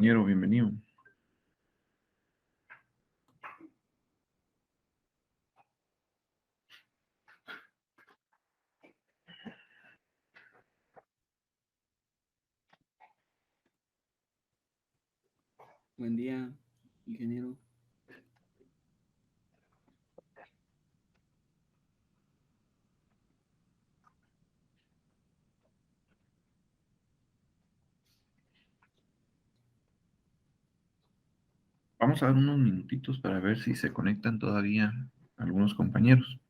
compañero, bienvenido. Buen día, ingeniero. Vamos a dar unos minutitos para ver si se conectan todavía algunos compañeros.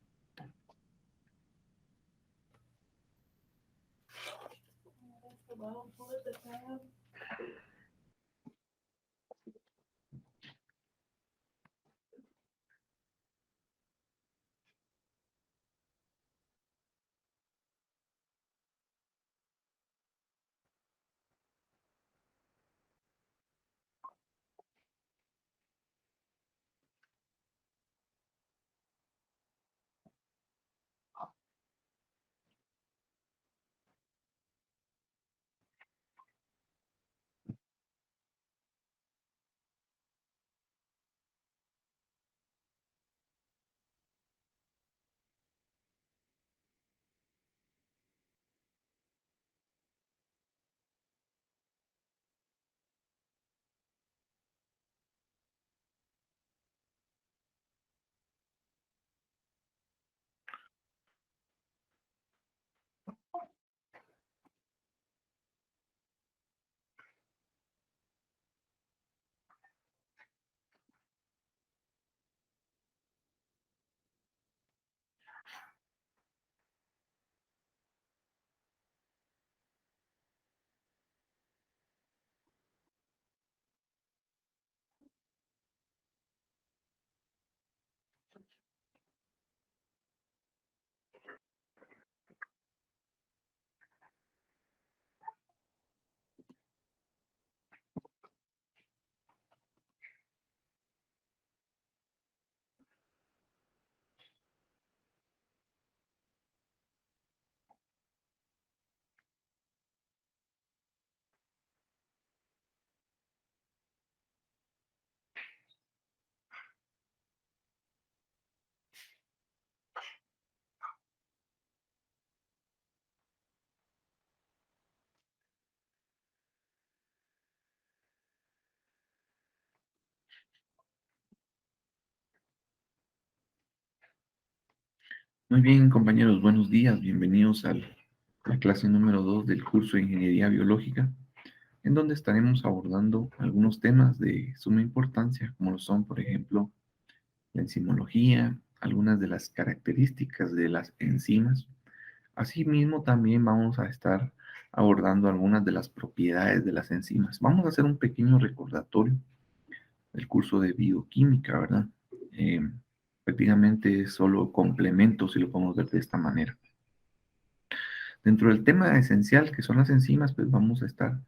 Muy bien, compañeros, buenos días. Bienvenidos a la clase número 2 del curso de Ingeniería Biológica, en donde estaremos abordando algunos temas de suma importancia, como lo son, por ejemplo, la enzimología, algunas de las características de las enzimas. Asimismo, también vamos a estar abordando algunas de las propiedades de las enzimas. Vamos a hacer un pequeño recordatorio del curso de bioquímica, ¿verdad? Eh, Prácticamente es solo complemento, si lo podemos ver de esta manera. Dentro del tema esencial, que son las enzimas, pues vamos a estar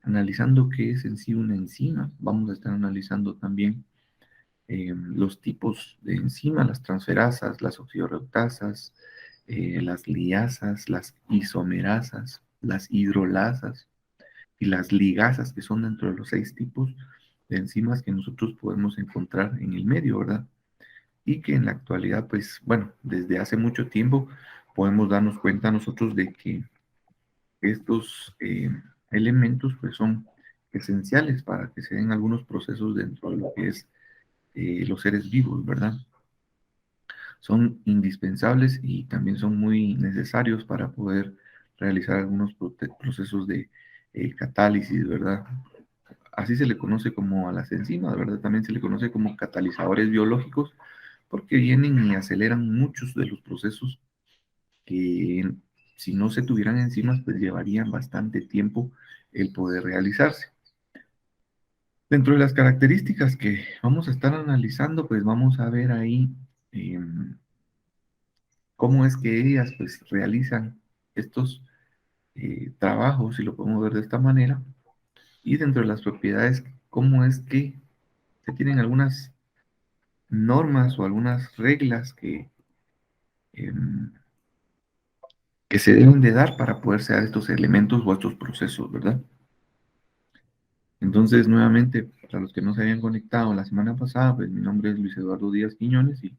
analizando qué es en sí una enzima. Vamos a estar analizando también los tipos de enzimas, las transferasas, las oxidorreductasas, las liasas, las isomerasas, las hidrolasas y las ligasas, que son dentro de los 6 tipos de enzimas que nosotros podemos encontrar en el medio, ¿verdad? Y que en la actualidad, pues bueno, desde hace mucho tiempo podemos darnos cuenta nosotros de que estos elementos pues son esenciales para que se den algunos procesos dentro de lo que es los seres vivos, ¿verdad? Son indispensables y también son muy necesarios para poder realizar algunos procesos de catálisis, ¿verdad? Así se le conoce como a las enzimas, ¿verdad? También se le conoce como catalizadores biológicos porque vienen y aceleran muchos de los procesos que si no se tuvieran enzimas, pues llevarían bastante tiempo el poder realizarse. Dentro de las características que vamos a estar analizando, pues vamos a ver ahí eh, cómo es que ellas pues realizan estos trabajos, si lo podemos ver de esta manera, y dentro de las propiedades, cómo es que se tienen algunas normas o algunas reglas que se deben de dar para poderse dar estos elementos o estos procesos, ¿verdad? Entonces, nuevamente, para los que no se habían conectado la semana pasada, pues mi nombre es Luis Eduardo Díaz Quiñones y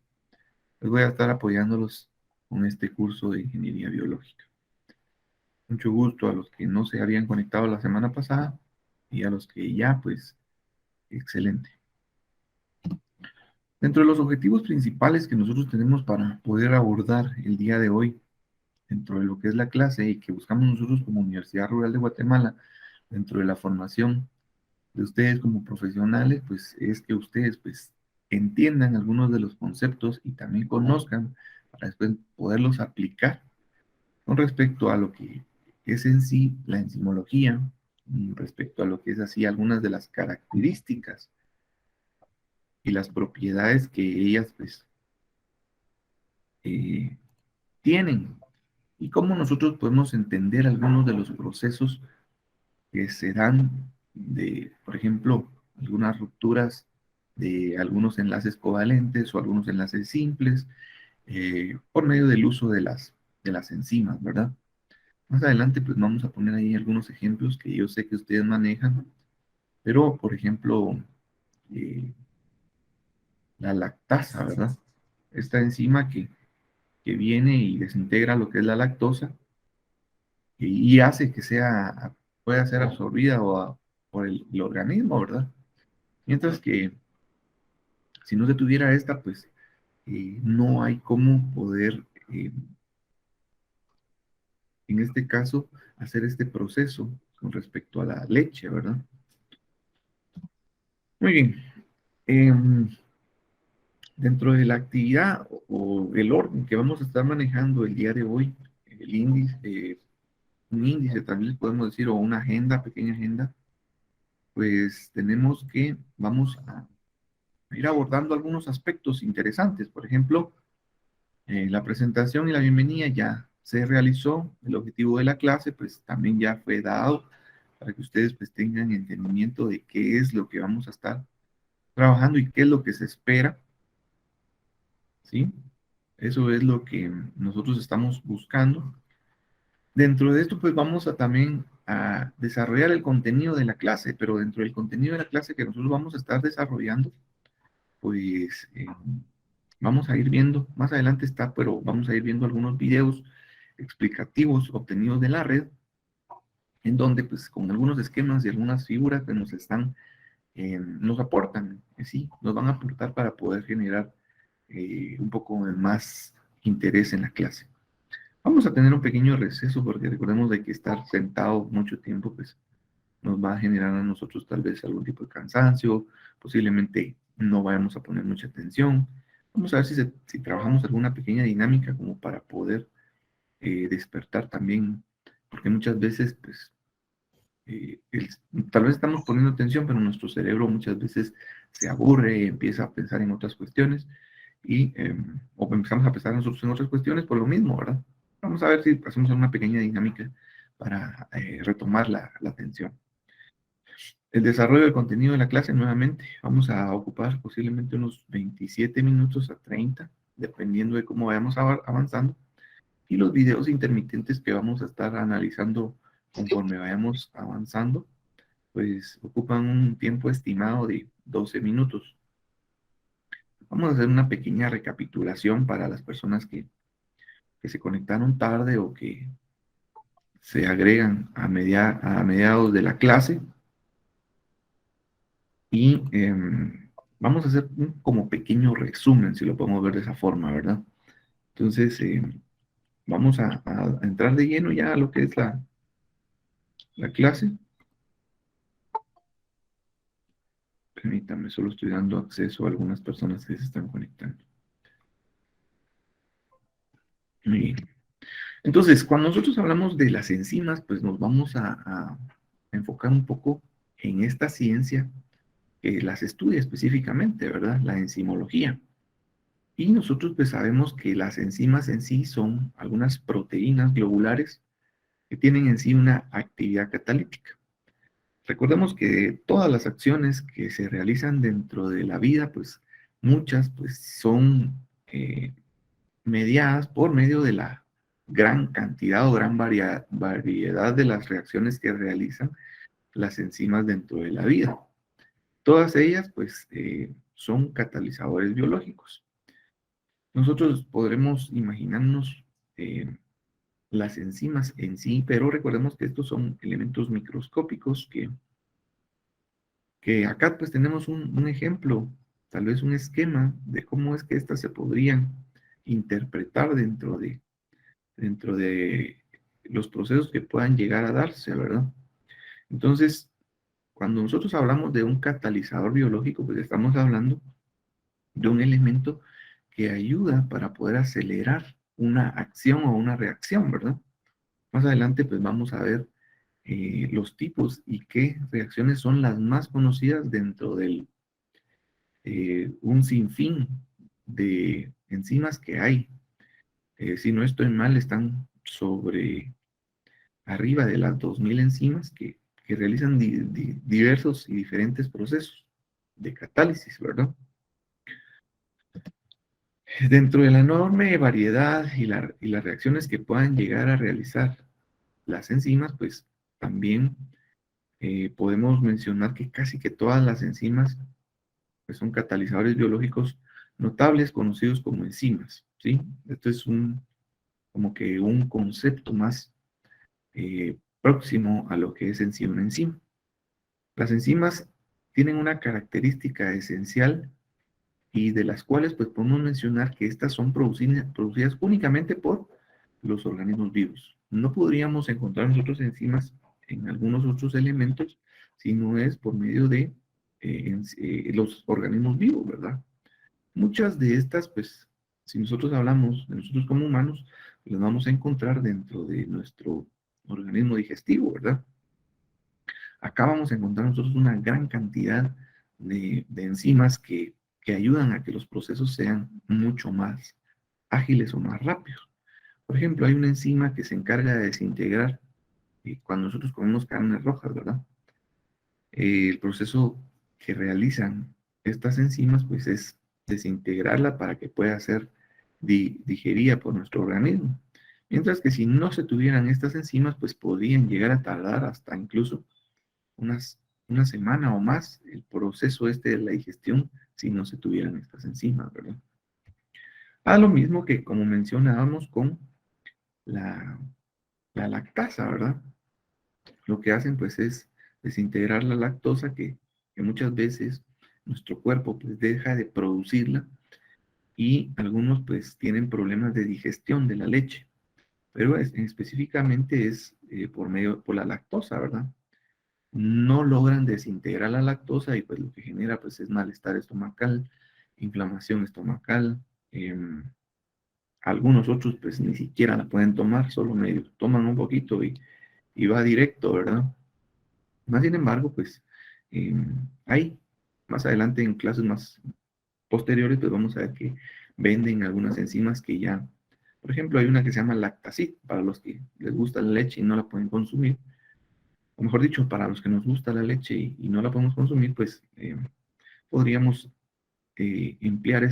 les voy a estar apoyándolos con este curso de Ingeniería Biológica. Mucho gusto a los que no se habían conectado la semana pasada y a los que ya, pues, excelente. Dentro de los objetivos principales que nosotros tenemos para poder abordar el día de hoy, dentro de lo que es la clase y que buscamos nosotros como Universidad Rural de Guatemala, dentro de la formación de ustedes como profesionales, pues es que ustedes pues entiendan algunos de los conceptos y también conozcan para después poderlos aplicar con respecto a lo que es en sí la enzimología y respecto a lo que es así algunas de las características y las propiedades que ellas pues eh, tienen y cómo nosotros podemos entender algunos de los procesos que se dan de, por ejemplo, algunas rupturas de algunos enlaces covalentes o algunos enlaces simples por medio del uso de las enzimas, ¿verdad? Más adelante, pues vamos a poner ahí algunos ejemplos que yo sé que ustedes manejan, pero, por ejemplo, eh, la lactasa, ¿verdad? Esta enzima que viene y desintegra lo que es la lactosa y hace que sea, pueda ser absorbida por el organismo, ¿verdad? Mientras que si no se tuviera esta, pues no hay cómo poder, en este caso, hacer este proceso con respecto a la leche, ¿verdad? Muy bien. Em, Dentro de la actividad o el orden que vamos a estar manejando el día de hoy, el índice, un índice también podemos decir, o una agenda, pequeña agenda, pues tenemos que, vamos a ir abordando algunos aspectos interesantes. Por ejemplo, la presentación y la bienvenida ya se realizó, el objetivo de la clase pues también ya fue dado para que ustedes pues tengan entendimiento de qué es lo que vamos a estar trabajando y qué es lo que se espera, ¿sí? Eso es lo que nosotros estamos buscando. Dentro de esto pues vamos a también a desarrollar el contenido de la clase, pero dentro del contenido de la clase que nosotros vamos a estar desarrollando, pues vamos a ir viendo, más adelante está, pero vamos a ir viendo algunos videos explicativos obtenidos de la red, en donde pues con algunos esquemas y algunas figuras que nos están, nos aportan, sí, nos van a aportar para poder generar un poco de más interés en la clase. Vamos a tener un pequeño receso porque recordemos de que estar sentado mucho tiempo pues nos va a generar a nosotros tal vez algún tipo de cansancio, posiblemente no vayamos a poner mucha atención. Vamos a ver si trabajamos alguna pequeña dinámica como para poder despertar también, porque muchas veces, pues, eh, el- tal vez estamos poniendo atención, pero nuestro cerebro muchas veces se aburre, empieza a pensar en otras cuestiones o empezamos a pensar nosotros en otras cuestiones por lo mismo, ¿verdad? Vamos a ver si hacemos una pequeña dinámica para retomar la atención. El desarrollo del contenido de la clase, nuevamente, vamos a ocupar posiblemente unos 27 minutos a 30, dependiendo de cómo vayamos avanzando, y los videos intermitentes que vamos a estar analizando conforme vayamos avanzando, pues ocupan un tiempo estimado de 12 minutos. Vamos a hacer una pequeña recapitulación para las personas que se conectaron tarde o que se agregan a mediados de la clase. Y vamos a hacer un como pequeño resumen, si lo podemos ver de esa forma, ¿verdad? Entonces, vamos a entrar de lleno ya a lo que es la clase. Permítame, solo estoy dando acceso a algunas personas que se están conectando. Muy bien. Entonces, cuando nosotros hablamos de las enzimas, pues nos vamos a enfocar un poco en esta ciencia que las estudia específicamente, ¿verdad? La enzimología. Y nosotros pues sabemos que las enzimas en sí son algunas proteínas globulares que tienen en sí una actividad catalítica. Recordemos que todas las acciones que se realizan dentro de la vida, pues muchas pues son mediadas por medio de la gran cantidad o gran variedad de las reacciones que realizan las enzimas dentro de la vida. Todas ellas, pues, son catalizadores biológicos. Nosotros podremos imaginarnos las enzimas en sí, pero recordemos que estos son elementos microscópicos que acá pues tenemos un ejemplo, tal vez un esquema de cómo es que éstas se podrían interpretar dentro de los procesos que puedan llegar a darse, ¿verdad? Entonces, cuando nosotros hablamos de un catalizador biológico, pues estamos hablando de un elemento que ayuda para poder acelerar una acción o una reacción, ¿verdad? Más adelante, pues vamos a ver los tipos y qué reacciones son las más conocidas dentro del un sinfín de enzimas que hay. Si no estoy mal, están sobre arriba de las 2000 enzimas que realizan diversos y diferentes procesos de catálisis, ¿verdad? Dentro de la enorme variedad y las reacciones que puedan llegar a realizar las enzimas, pues también podemos mencionar que casi que todas las enzimas pues, son catalizadores biológicos notables conocidos como enzimas, ¿sí? Esto es como que un concepto más próximo a lo que es en sí una enzima. Las enzimas tienen una característica esencial y de las cuales pues podemos mencionar que estas son producidas únicamente por los organismos vivos. No podríamos encontrar nosotros enzimas en algunos otros elementos si no es por medio de los organismos vivos, ¿verdad? Muchas de estas, pues, si nosotros hablamos de nosotros como humanos, las vamos a encontrar dentro de nuestro organismo digestivo, ¿verdad? Acá vamos a encontrar nosotros una gran cantidad de enzimas que ayudan a que los procesos sean mucho más ágiles o más rápidos. Por ejemplo, hay una enzima que se encarga de desintegrar cuando nosotros comemos carnes rojas, ¿verdad? El proceso que realizan estas enzimas, pues es desintegrarla para que pueda ser digerida por nuestro organismo. Mientras que si no se tuvieran estas enzimas, pues podrían llegar a tardar hasta incluso una semana o más el proceso este de la digestión si no se tuvieran estas enzimas, ¿verdad? A lo mismo que como mencionábamos con la, la lactasa, ¿verdad? Lo que hacen pues es desintegrar la lactosa que muchas veces nuestro cuerpo pues deja de producirla y algunos pues tienen problemas de digestión de la leche, pero específicamente es por la lactosa, ¿verdad? No logran desintegrar la lactosa y pues lo que genera pues es malestar estomacal, inflamación estomacal, algunos otros pues ni siquiera la pueden tomar, solo medio toman un poquito y va directo, ¿verdad? Más sin embargo, pues hay más adelante en clases más posteriores, pues vamos a ver que venden algunas enzimas que ya, por ejemplo, hay una que se llama Lactacid, para los que les gusta la leche y no la pueden consumir, o mejor dicho, para los que nos gusta la leche y no la podemos consumir, pues podríamos emplear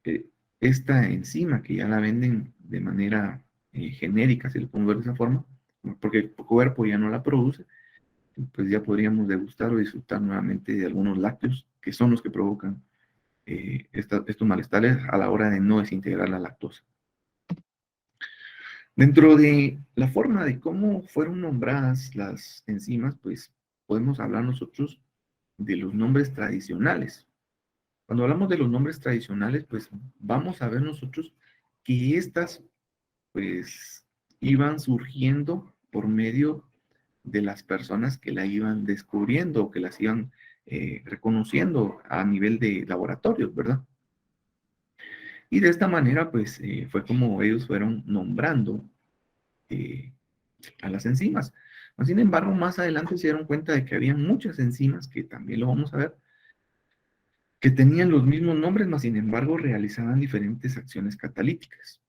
eh, esta enzima que ya la venden de manera genérica, si lo podemos ver de esa forma, porque el cuerpo ya no la produce, pues ya podríamos degustar o disfrutar nuevamente de algunos lácteos que son los que provocan estos malestares a la hora de no desintegrar la lactosa. Dentro de la forma de cómo fueron nombradas las enzimas, pues podemos hablar nosotros de los nombres tradicionales. Cuando hablamos de los nombres tradicionales, pues vamos a ver nosotros que estas pues iban surgiendo por medio de las personas que la iban descubriendo o que las iban reconociendo a nivel de laboratorios, ¿verdad? Y de esta manera, pues fue como ellos fueron nombrando eh, a las enzimas. Sin embargo, más adelante se dieron cuenta de que había muchas enzimas, que también lo vamos a ver, que tenían los mismos nombres, mas sin embargo realizaban diferentes acciones catalíticas.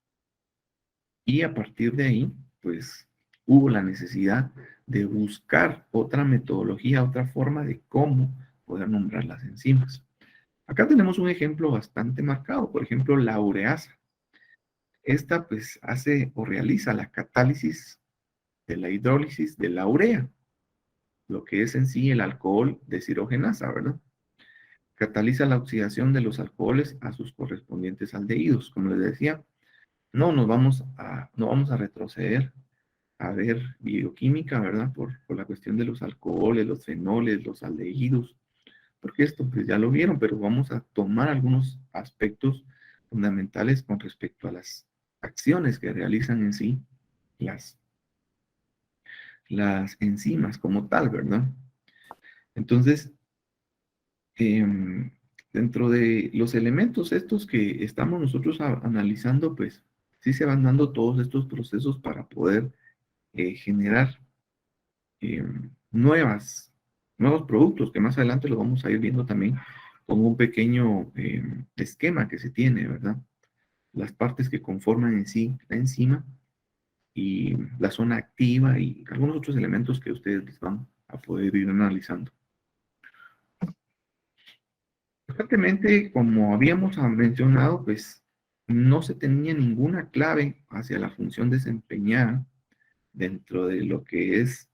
Y a partir de ahí, pues hubo la necesidad de buscar otra metodología, otra forma de cómo poder nombrar las enzimas. Acá tenemos un ejemplo bastante marcado, por ejemplo, la ureasa. Esta pues hace o realiza la catálisis de la hidrólisis de la urea, lo que es en sí el alcohol deshidrogenasa, ¿verdad? Cataliza la oxidación de los alcoholes a sus correspondientes aldehídos. Como les decía, no vamos a retroceder a ver bioquímica, ¿verdad? Por la cuestión de los alcoholes, los fenoles, los aldehídos, porque esto pues ya lo vieron, pero vamos a tomar algunos aspectos fundamentales con respecto a las acciones que realizan en sí las, las enzimas como tal, ¿verdad? Entonces, em, dentro de los elementos estos que estamos nosotros analizando, pues sí se van dando todos estos procesos para poder generar nuevos productos, que más adelante lo vamos a ir viendo también con un pequeño esquema que se tiene, ¿verdad? Las partes que conforman en sí la enzima y la zona activa y algunos otros elementos que ustedes les van a poder ir analizando. Constantemente, como habíamos mencionado, pues no se tenía ninguna clave hacia la función desempeñada dentro de lo que es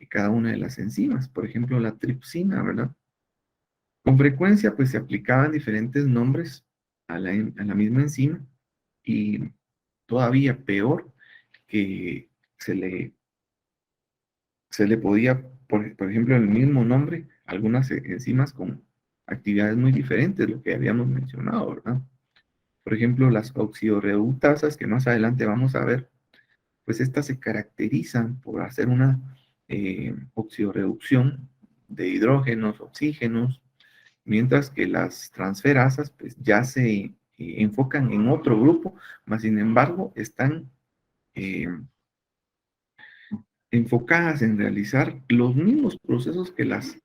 cada una de las enzimas. Por ejemplo, la tripsina, ¿verdad? Con frecuencia, pues se aplicaban diferentes nombres a la misma enzima y todavía peor que se le, se le podía, por ejemplo, en el mismo nombre, algunas enzimas con actividades muy diferentes, lo que habíamos mencionado, ¿verdad? Por ejemplo, las oxidorreductasas, que más adelante vamos a ver, pues estas se caracterizan por hacer una oxidorreducción de hidrógenos, oxígenos, mientras que las transferasas pues ya se enfocan en otro grupo, mas sin embargo están eh, enfocadas en realizar los mismos procesos que las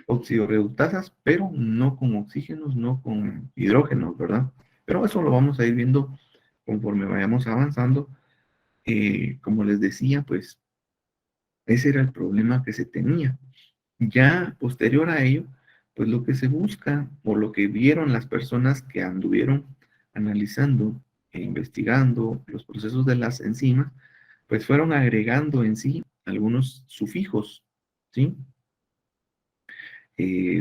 oxidorreductasas, pero no con oxígenos, no con hidrógenos, ¿verdad? Pero eso lo vamos a ir viendo conforme vayamos avanzando. Como les decía, pues ese era el problema que se tenía. Ya posterior a ello, pues lo que se busca o lo que vieron las personas que anduvieron analizando e investigando los procesos de las enzimas, pues fueron agregando en sí algunos sufijos, ¿sí?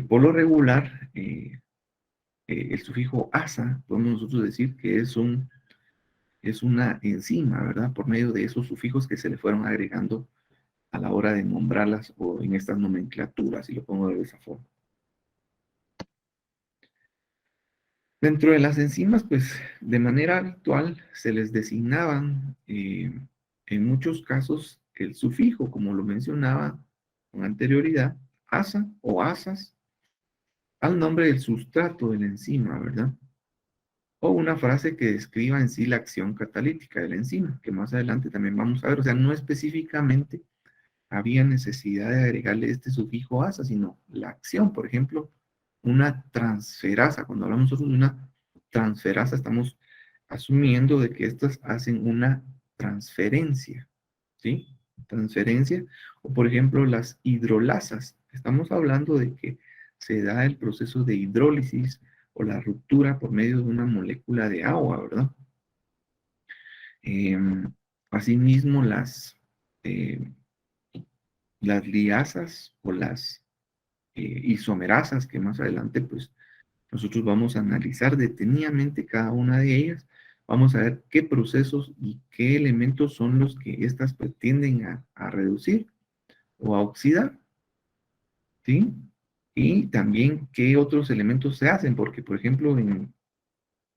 Por lo regular, el sufijo asa, podemos nosotros decir que es una enzima, ¿verdad? Por medio de esos sufijos que se le fueron agregando a la hora de nombrarlas o en estas nomenclaturas, si lo pongo de esa forma. Dentro de las enzimas, pues de manera habitual se les designaban en muchos casos el sufijo, como lo mencionaba con anterioridad, asa o asas, al nombre del sustrato de la enzima, ¿verdad? O una frase que describa en sí la acción catalítica de la enzima, que más adelante también vamos a ver. O sea, no específicamente había necesidad de agregarle este sufijo asa, sino la acción. Por ejemplo, una transferasa. Cuando hablamos nosotros de una transferasa, estamos asumiendo de que estas hacen una transferencia, ¿sí? Transferencia. O por ejemplo, las hidrolasas. Estamos hablando de que se da el proceso de hidrólisis o la ruptura por medio de una molécula de agua, ¿verdad? Asimismo, eh, las liasas o las isomerasas, que más adelante pues nosotros vamos a analizar detenidamente cada una de ellas. Vamos a ver qué procesos y qué elementos son los que estas pues, tienden a reducir o a oxidar, ¿sí? Y también qué otros elementos se hacen, porque por ejemplo en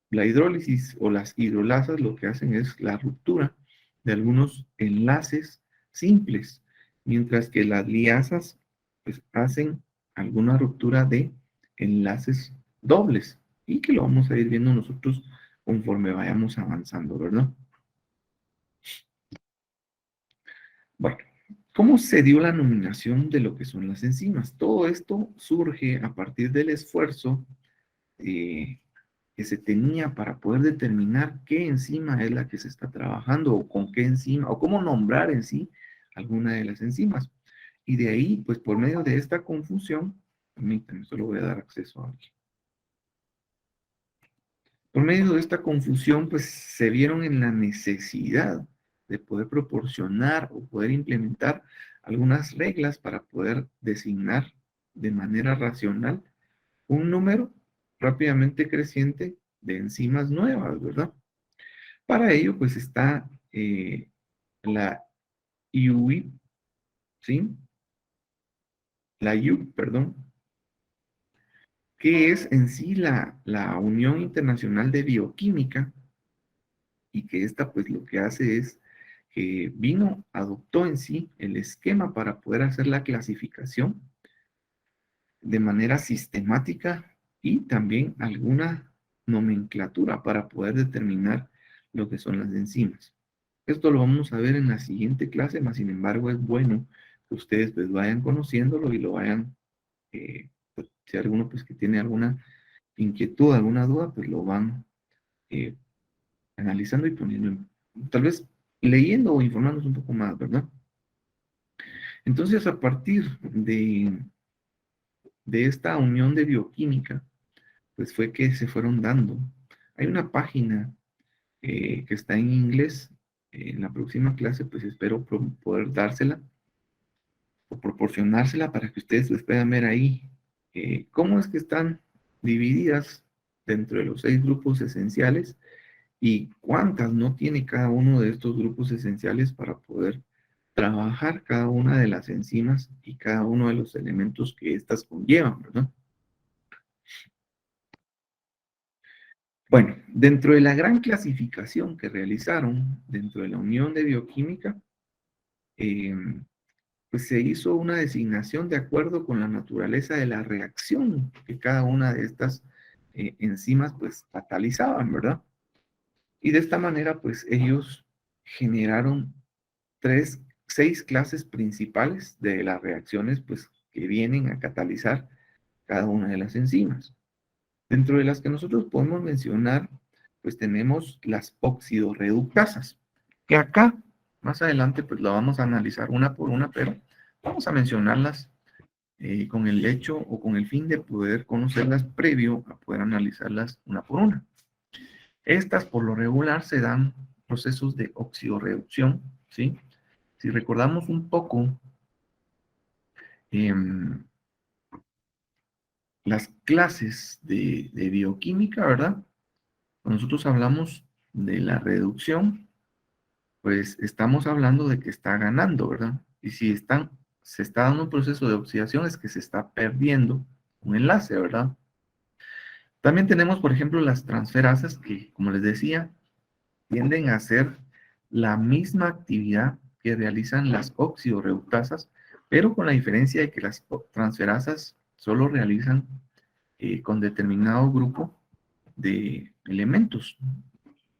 la hidrólisis o las hidrolasas lo que hacen es la ruptura de algunos enlaces simples, mientras que las liasas pues, hacen alguna ruptura de enlaces dobles y que lo vamos a ir viendo nosotros conforme vayamos avanzando, ¿verdad? Bueno, ¿cómo se dio la nominación de lo que son las enzimas? Todo esto surge a partir del esfuerzo eh, que se tenía para poder determinar qué enzima es la que se está trabajando o con qué enzima o cómo nombrar en sí alguna de las enzimas. Y de ahí, pues por medio de esta confusión, permítanme, solo voy a dar acceso a aquí. Por medio de esta confusión, pues se vieron en la necesidad de poder proporcionar o poder implementar algunas reglas para poder designar de manera racional un número rápidamente creciente de enzimas nuevas, ¿verdad? Para ello, pues está la IUI, ¿sí? La IU, perdón, que es en sí la Unión Internacional de Bioquímica, y que esta pues lo que hace es que vino, adoptó en sí el esquema para poder hacer la clasificación de manera sistemática y también alguna nomenclatura para poder determinar lo que son las enzimas. Esto lo vamos a ver en la siguiente clase, más sin embargo es bueno que ustedes pues vayan conociéndolo y lo vayan, pues, si alguno pues que tiene alguna inquietud, alguna duda, pues lo van eh, analizando y poniendo, tal vez leyendo o informándose un poco más, ¿verdad? Entonces, a partir de esta unión de bioquímica, pues fue que se fueron dando. Hay una página que está en inglés. En la próxima clase, pues espero poder dársela o proporcionársela para que ustedes les puedan ver ahí cómo es que están divididas dentro de los 6 grupos esenciales y cuántas no tiene cada uno de estos grupos esenciales para poder trabajar cada una de las enzimas y cada uno de los elementos que éstas conllevan, ¿verdad? Bueno, dentro de la gran clasificación que realizaron dentro de la Unión de Bioquímica, eh, pues se hizo una designación de acuerdo con la naturaleza de la reacción que cada una de estas enzimas pues catalizaban, ¿verdad? Y de esta manera pues ellos generaron 6 clases principales de las reacciones pues que vienen a catalizar cada una de las enzimas. Dentro de las que nosotros podemos mencionar, pues tenemos las oxidorreductasas, que acá, más adelante, pues lo vamos a analizar una por una, pero vamos a mencionarlas con el hecho o con el fin de poder conocerlas previo a poder analizarlas una por una. Estas, por lo regular, se dan procesos de oxidorreducción, ¿sí? Si recordamos un poco eh, las clases de bioquímica, ¿verdad? Cuando nosotros hablamos de la reducción, pues estamos hablando de que está ganando, ¿verdad? Y si se está dando un proceso de oxidación, es que se está perdiendo un enlace, ¿verdad? También tenemos, por ejemplo, las transferasas que, como les decía, tienden a hacer la misma actividad que realizan las oxidorreductasas, pero con la diferencia de que las transferasas solo realizan con determinado grupo de elementos.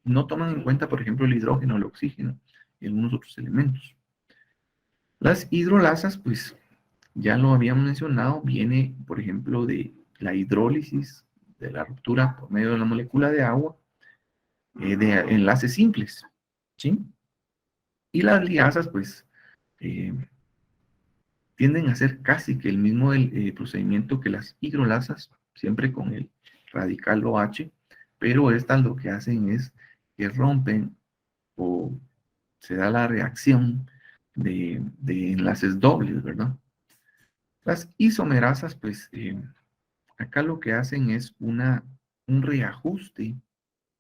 No toman en cuenta, por ejemplo, el hidrógeno, el oxígeno y algunos otros elementos. Las hidrolasas, pues ya lo habíamos mencionado, viene, por ejemplo, de la hidrólisis, de la ruptura por medio de la molécula de agua, de enlaces simples, ¿sí? Y las liasas, pues, eh, tienden a hacer casi que el mismo procedimiento que las hidrolasas, siempre con el radical OH, pero estas lo que hacen es que rompen o se da la reacción de enlaces dobles, ¿verdad? Las isomerasas, pues, acá lo que hacen es un reajuste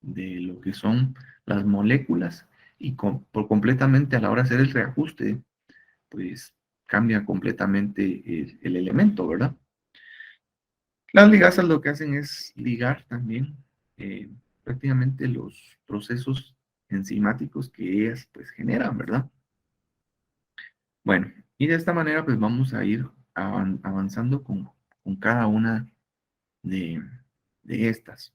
de lo que son las moléculas y por completamente a la hora de hacer el reajuste, pues cambia completamente el elemento, ¿verdad? Las ligasas lo que hacen es ligar también prácticamente los procesos enzimáticos que ellas pues generan, ¿verdad? Bueno, y de esta manera pues vamos a ir avanzando con cada una de, de estas.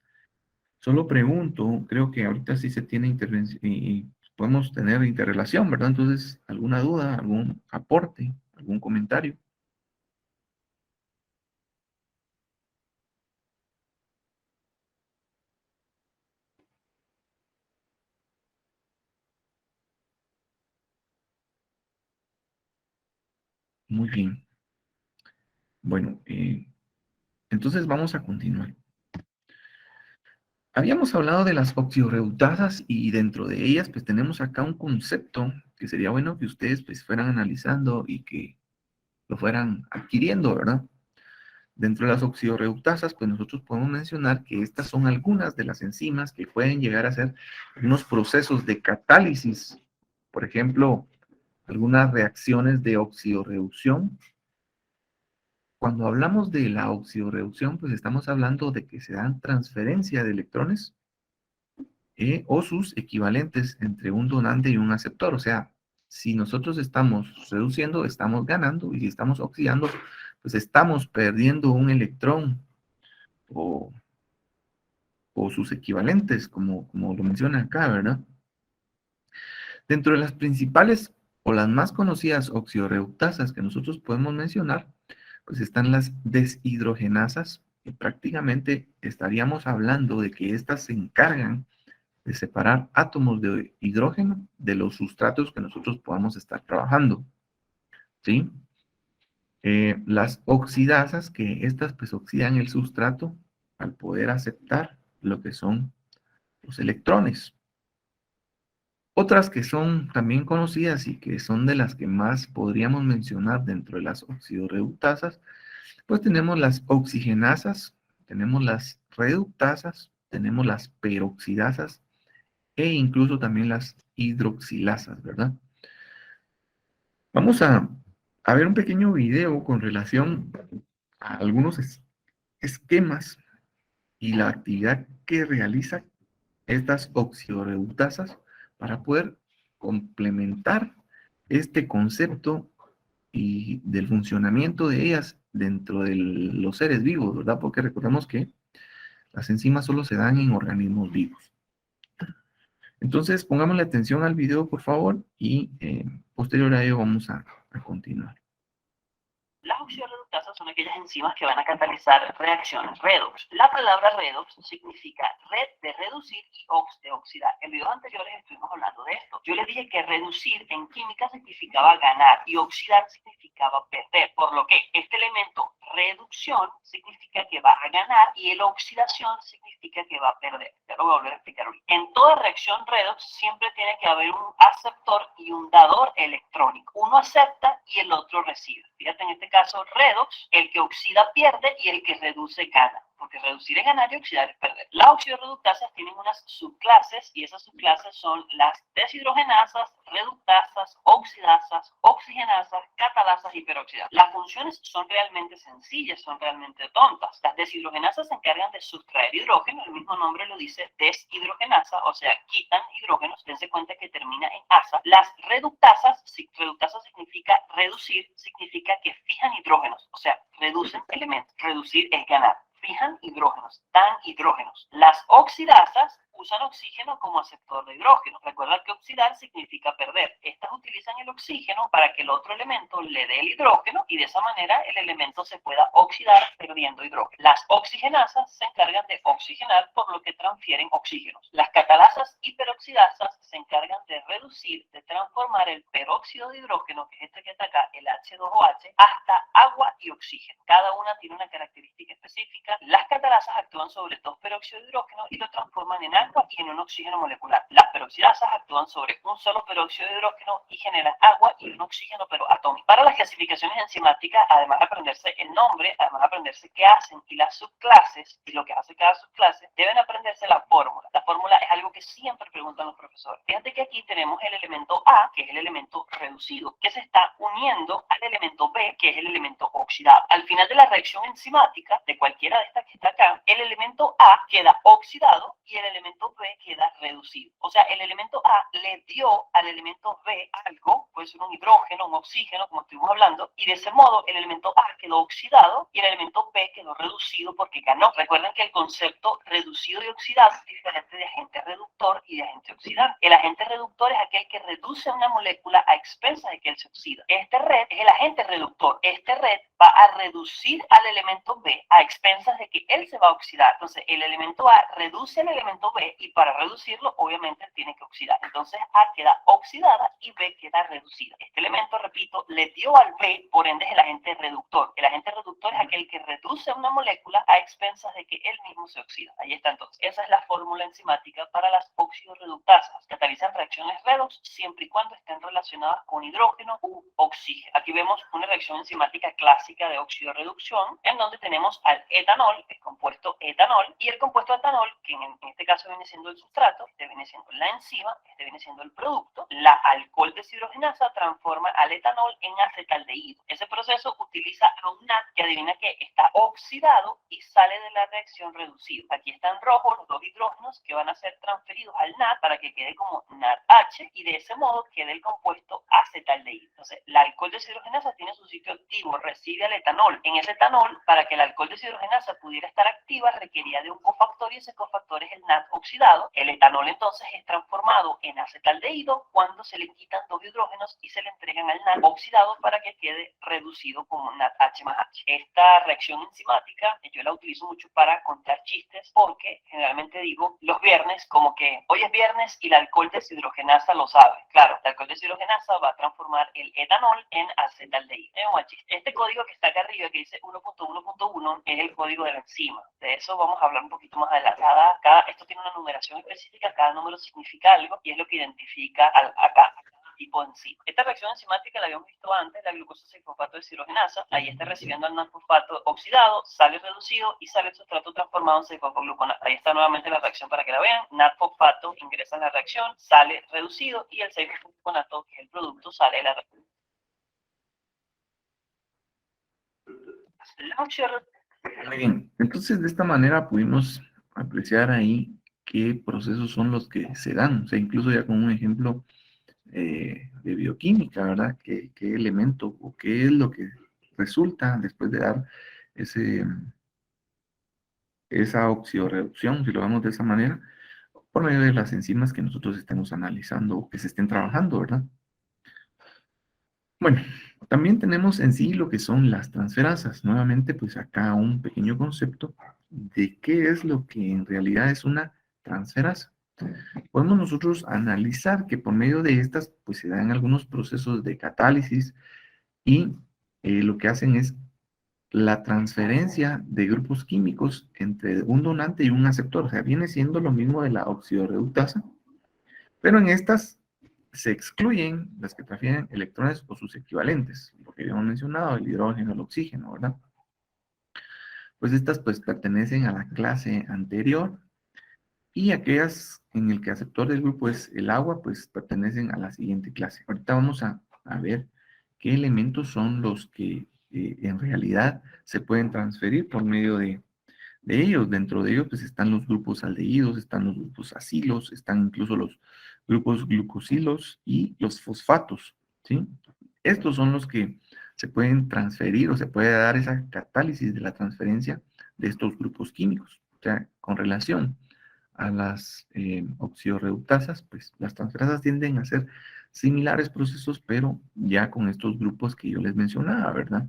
Solo pregunto, creo que ahorita sí se tiene intervención y podemos tener interrelación, ¿verdad? Entonces, ¿alguna duda, algún aporte, algún comentario? Muy bien. Bueno, entonces vamos a continuar. Habíamos hablado de las oxidorreductasas y dentro de ellas pues tenemos acá un concepto que sería bueno que ustedes pues fueran analizando y que lo fueran adquiriendo, ¿verdad? Dentro de las oxidorreductasas pues nosotros podemos mencionar que estas son algunas de las enzimas que pueden llegar a ser unos procesos de catálisis, por ejemplo, algunas reacciones de oxidorreducción. Cuando hablamos de la oxidorreducción pues estamos hablando de que se dan transferencia de electrones o sus equivalentes entre un donante y un aceptor. O sea, si nosotros estamos reduciendo, estamos ganando, y si estamos oxidando, pues estamos perdiendo un electrón o, o sus equivalentes, como lo menciona acá, ¿verdad? Dentro de las principales o las más conocidas oxidorreductasas que nosotros podemos mencionar, pues están las deshidrogenasas, y prácticamente estaríamos hablando de que estas se encargan de separar átomos de hidrógeno de los sustratos que nosotros podamos estar trabajando, ¿sí? Las oxidasas, que estas pues oxidan el sustrato al poder aceptar lo que son los electrones. Otras que son también conocidas y que son de las que más podríamos mencionar dentro de las oxidorreductasas, pues tenemos las oxigenasas, tenemos las reductasas, tenemos las peroxidasas e incluso también las hidroxilasas, ¿verdad? Vamos a ver un pequeño video con relación a algunos esquemas y la actividad que realizan estas oxidorreductasas para poder complementar este concepto y del funcionamiento de ellas dentro de los seres vivos, ¿verdad? Porque recordemos que las enzimas solo se dan en organismos vivos. Entonces, pongámosle atención al video, por favor, y posterior a ello vamos a continuar. Las oxidorreductasas son aquellas enzimas que van a catalizar reacciones redox. La palabra redox significa red de reducir y ox de oxidar. En videos anteriores estuvimos hablando de esto. Yo les dije que reducir en química significaba ganar y oxidar significaba perder, por lo que este elemento reducción significa que va a ganar y el oxidación significa que va a perder. Ya lo voy a volver a explicar hoy. En toda reacción redox siempre tiene que haber un aceptor y un dador electrónico. Uno acepta y el otro recibe. Fíjate, en este caso redox, el que oxida pierde y el que reduce gana, porque reducir es ganar y oxidar es perder. Las oxidorreductasas tienen unas subclases y esas subclases son las deshidrogenasas, reductasas, oxidasas, oxigenasas, catalasas y peroxidasas. Las funciones son realmente sencillas, son realmente tontas. Las deshidrogenasas se encargan de sustraer hidrógeno, el mismo nombre lo dice, deshidrogenasa, o sea, quitan hidrógenos, dense cuenta que termina en asa. Las reductasas significa reducir, significa que fijan hidrógenos, o sea, reducen elementos. Reducir es ganar. Fijan hidrógenos, dan hidrógenos. Las oxidasas usan oxígeno como aceptor de hidrógeno. Recuerda que oxidar significa perder. Estas utilizan el oxígeno para que el otro elemento le dé el hidrógeno y de esa manera el elemento se pueda oxidar perdiendo hidrógeno. Las oxigenasas se encargan de oxigenar, por lo que transfieren oxígenos. Las catalasas y peroxidasas se encargan de reducir, de transformar el peróxido de hidrógeno, que es este que está acá, el H2OH, hasta agua y oxígeno. Cada una tiene una característica específica. Las catalasas actúan sobre dos peróxidos de hidrógeno y lo transforman en agua y en un oxígeno molecular. Las peroxidasas actúan sobre un solo peróxido de hidrógeno y generan agua y un oxígeno, pero atómico. Para las clasificaciones enzimáticas, además de aprenderse el nombre, además de aprenderse qué hacen y las subclases y lo que hace cada subclase, deben aprenderse la fórmula. La fórmula es algo que siempre preguntan los profesores. Fíjate que aquí tenemos el elemento A, que es el elemento reducido, que se está uniendo al elemento B, que es el elemento oxidado. Al final de la reacción enzimática, de cualquiera de estas que está acá, el elemento A queda oxidado y el elemento B queda reducido. O sea, el elemento A le dio al elemento B algo, puede ser un hidrógeno, un oxígeno, como estuvimos hablando, y de ese modo el elemento A quedó oxidado y el elemento B quedó reducido porque ganó. Recuerden que el concepto reducido y oxidado es diferente de agente reductor y de agente oxidante. El agente reductor es aquel que reduce una molécula a expensas de que él se oxida. Este red es el agente reductor. Este red va a reducir al elemento B a expensas de que él se va a oxidar. Entonces, el elemento A reduce al elemento B E y para reducirlo obviamente tiene que oxidar. Entonces A queda oxidada y B queda reducida. Este elemento, repito, le dio al B, por ende es el agente reductor. El agente reductor es aquel que reduce una molécula a expensas de que él mismo se oxida. Ahí está entonces. Esa es la fórmula enzimática para las oxidorreductasas. Catalizan reacciones redox siempre y cuando estén relacionadas con hidrógeno u oxígeno. Aquí vemos una reacción enzimática clásica de oxidorreducción en donde tenemos al etanol, el compuesto etanol, y el compuesto etanol, que en este caso viene siendo el sustrato, este viene siendo la enzima, este viene siendo el producto. La alcohol deshidrogenasa transforma al etanol en acetaldehído. Ese proceso utiliza a un NAD que adivina que está oxidado y sale de la reacción reducido. Aquí están rojos los dos hidrógenos que van a ser transferidos al NAD para que quede como NADH y de ese modo quede el compuesto acetaldehído. Entonces, la alcohol deshidrogenasa tiene su sitio activo, recibe al etanol. En ese etanol, para que la alcohol deshidrogenasa pudiera estar activa, requería de un cofactor y ese cofactor es el NAD oxidado. El etanol entonces es transformado en acetaldehído cuando se le quitan dos hidrógenos y se le entregan al NAD oxidado para que quede reducido como NADH más H. Esta reacción enzimática yo la utilizo mucho para contar chistes porque generalmente digo los viernes como que hoy es viernes y la alcohol deshidrogenasa lo sabe. Claro, la alcohol deshidrogenasa va a transformar el etanol en acetaldehído. Este código que está acá arriba que dice 1.1.1 es el código de la enzima. De eso vamos a hablar un poquito más adelante. Esto tiene una numeración específica, cada número significa algo y es lo que identifica acá tipo de enzima. Esta reacción enzimática la habíamos visto antes, la glucosa 6-fosfato deshidrogenasa. Ahí está recibiendo al NAD-fosfato oxidado, sale reducido y sale el sustrato transformado en 6-fosfogluconato. Ahí está nuevamente la reacción para que la vean. NAD-fosfato ingresa en la reacción, sale reducido y el 6-fosfogluconato, que es el producto, sale de la reacción. Muy bien, entonces de esta manera pudimos apreciar ahí qué procesos son los que se dan, o sea, incluso ya con un ejemplo de bioquímica, ¿verdad? ¿Qué elemento o qué es lo que resulta después de dar esa oxidorreducción, si lo vemos de esa manera, por medio de las enzimas que nosotros estemos analizando o que se estén trabajando, ¿verdad? Bueno, también tenemos en sí lo que son las transferasas. Nuevamente, pues acá un pequeño concepto de qué es lo que en realidad es una transferasa. Podemos nosotros analizar que por medio de estas, pues se dan algunos procesos de catálisis y lo que hacen es la transferencia de grupos químicos entre un donante y un aceptor. O sea, viene siendo lo mismo de la oxidorreductasa, pero en estas se excluyen las que transfieren electrones o sus equivalentes, lo que habíamos mencionado, el hidrógeno, el oxígeno, ¿verdad? Pues estas pues pertenecen a la clase anterior y aquellas en el que aceptor del grupo es el agua, pues pertenecen a la siguiente clase. Ahorita vamos a ver qué elementos son los que en realidad se pueden transferir por medio de ellos. Dentro de ellos pues están los grupos aldehídos, están los grupos acilos, están incluso los grupos glucosilos y los fosfatos, ¿sí? Estos son los que se pueden transferir o se puede dar esa catálisis de la transferencia de estos grupos químicos. O sea, con relación a las oxidorreductasas, pues las transferasas tienden a ser similares procesos, pero ya con estos grupos que yo les mencionaba, ¿verdad?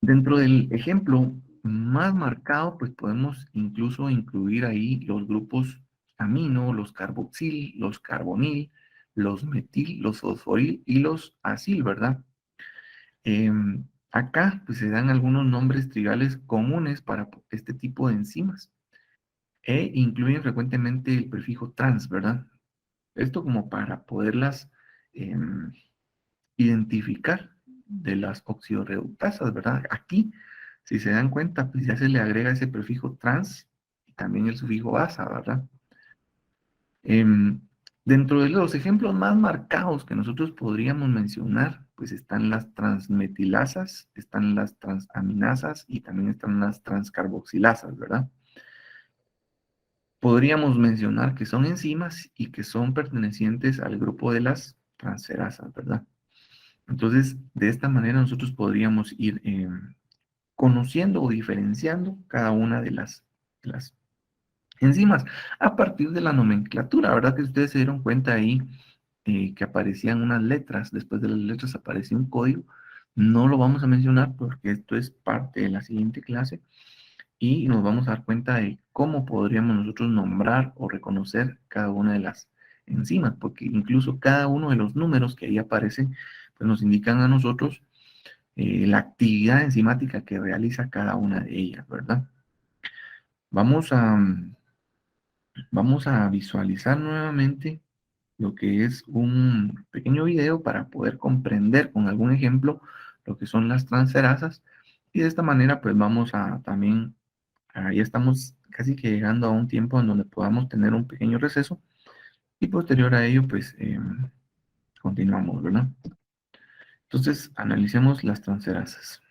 Dentro del ejemplo más marcado, pues podemos incluso incluir ahí los grupos amino, los carboxil, los carbonil, los metil, los fosforil y los acil, ¿verdad? Acá pues se dan algunos nombres trigales comunes para este tipo de enzimas e incluyen frecuentemente el prefijo trans, ¿verdad? Esto como para poderlas identificar de las oxidorreductasas, ¿verdad? Aquí, si se dan cuenta, pues ya se le agrega ese prefijo trans y también el sufijo asa, ¿verdad? Dentro de los ejemplos más marcados que nosotros podríamos mencionar, pues están las transmetilasas, están las transaminasas y también están las transcarboxilasas, ¿verdad? Podríamos mencionar que son enzimas y que son pertenecientes al grupo de las transferasas, ¿verdad? Entonces, de esta manera nosotros podríamos ir conociendo o diferenciando cada una de las enzimas a partir de la nomenclatura, ¿verdad? Que ustedes se dieron cuenta ahí que aparecían unas letras, después de las letras aparecía un código. No lo vamos a mencionar porque esto es parte de la siguiente clase, y nos vamos a dar cuenta de cómo podríamos nosotros nombrar o reconocer cada una de las enzimas, porque incluso cada uno de los números que ahí aparecen, pues nos indican a nosotros la actividad enzimática que realiza cada una de ellas, ¿verdad? Vamos a visualizar nuevamente lo que es un pequeño video para poder comprender con algún ejemplo lo que son las transferasas, y de esta manera pues vamos a también, ya estamos casi que llegando a un tiempo en donde podamos tener un pequeño receso y posterior a ello pues continuamos, ¿verdad? Entonces analicemos las transferasas.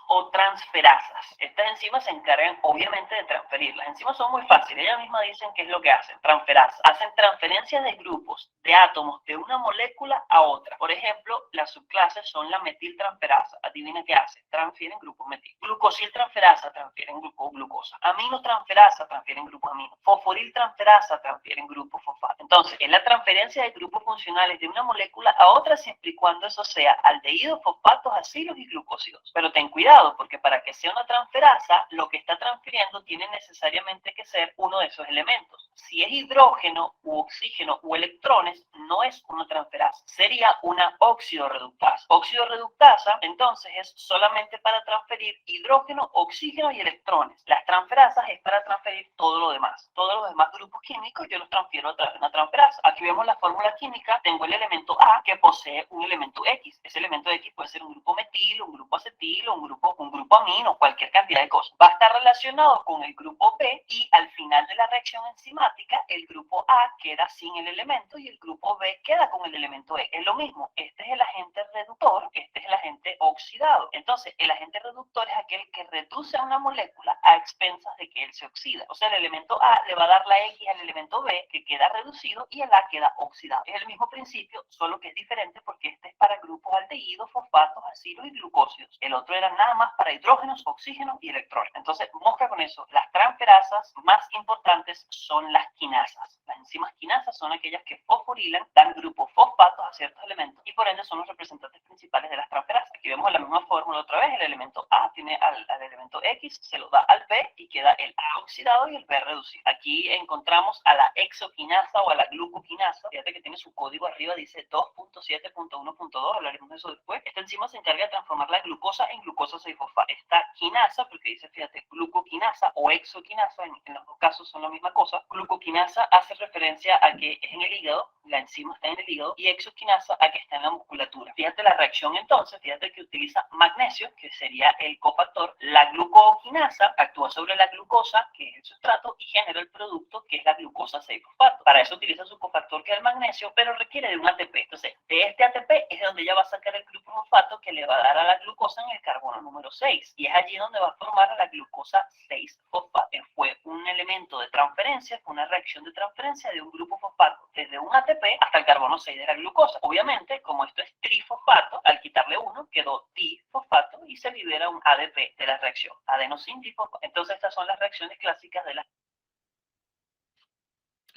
O transferasas. Estas enzimas se encargan obviamente de transferir. Las enzimas son muy fáciles, ellas mismas dicen qué es lo que hacen. Transferasas. Hacen transferencias de grupos, de átomos, de una molécula a otra. Por ejemplo, las subclases son la metiltransferasa. Adivina qué hace. Transfieren grupos metil. Glucosiltransferasa, transfieren grupo glucosa. Aminotransferasa, transfieren grupo amino. Fosforiltransferasa, transfieren grupo fosfato. Entonces, es la transferencia de grupos funcionales de una molécula a otra siempre y cuando eso sea aldehídos, fosfatos, acilos y glucósidos. Pero ten cuidado, porque para que sea una transferasa, lo que está transfiriendo tiene necesariamente que ser uno de esos elementos. Si es hidrógeno u oxígeno u electrones, no es una transferasa, sería una oxidorreductasa. Oxidorreductasa, entonces, es solamente para transferir hidrógeno, oxígeno y electrones. Las transferasas es para transferir todo lo demás. Todos los demás grupos químicos yo los transfiero a través de una transferasa. Aquí vemos la fórmula química. Tengo el elemento A que posee un elemento X. Ese elemento X puede ser un grupo metil, un grupo acetil, un grupo amino, cualquier cantidad de cosas. Va a estar relacionado con el grupo B y al final de la reacción enzimática el grupo A queda sin el elemento y el grupo B queda con el elemento E. Es lo mismo. Este es el agente reductor, este es el agente oxidado. Entonces, el agente reductor es aquel que reduce a una molécula a expensas de que él se oxida. O sea, el elemento A le va a dar la X al elemento B, que queda reducido, y el A queda oxidado. Es el mismo principio, solo que es diferente porque este es para grupos aldehídos, fosfatos, acilos y glucósidos. El otro era nada más para hidrógenos, oxígenos y electrones. Entonces, mosca con eso. Las transferasas más importantes son las quinasas. Las enzimas quinasas son aquellas que fosforilan, dan grupos fosfatos a ciertos elementos y por ende son los representantes principales de las transferasas. Aquí vemos la misma fórmula otra vez. El elemento A tiene al elemento X, se lo da al B y queda el A oxidado y el B reducido. Aquí encontramos a la exoquinasa o a la glucoquinasa. Fíjate que tiene su código arriba, dice 2.7.1.2, hablaremos de eso después. Esta enzima se encarga de transformar la glucosa en glucosa 6-fosfato. Esta quinasa, porque dice, fíjate, glucoquinasa o exoquinasa, en los dos casos son la misma cosa. Glucoquinasa hace referencia a que es en el hígado, la enzima está en el hígado, y exoquinasa a que está en la musculatura. Fíjate la reacción entonces, fíjate que utiliza magnesio, que sería el cofactor. La glucoquinasa actúa sobre la glucosa, que es el sustrato, y genera el producto, que es la glucosa 6-fosfato. Para eso utiliza su cofactor, que es el magnesio, pero requiere de un ATP. Entonces, de este ATP es de donde ella va a sacar el grupo fosfato que le va a dar a la glucosa en el carbono número 6. Y es allí donde va a formar a la glucosa 6-fosfato. Fue un elemento de transferencia, fue una reacción de transferencia de un grupo fosfato desde un ATP hasta el carbono 6 de la glucosa. Obviamente, como esto es trifosfato, al quitarle uno quedó difosfato y se libera un ADP de la reacción, adenosin difosfato. Entonces, estas son las reacciones clásicas de la...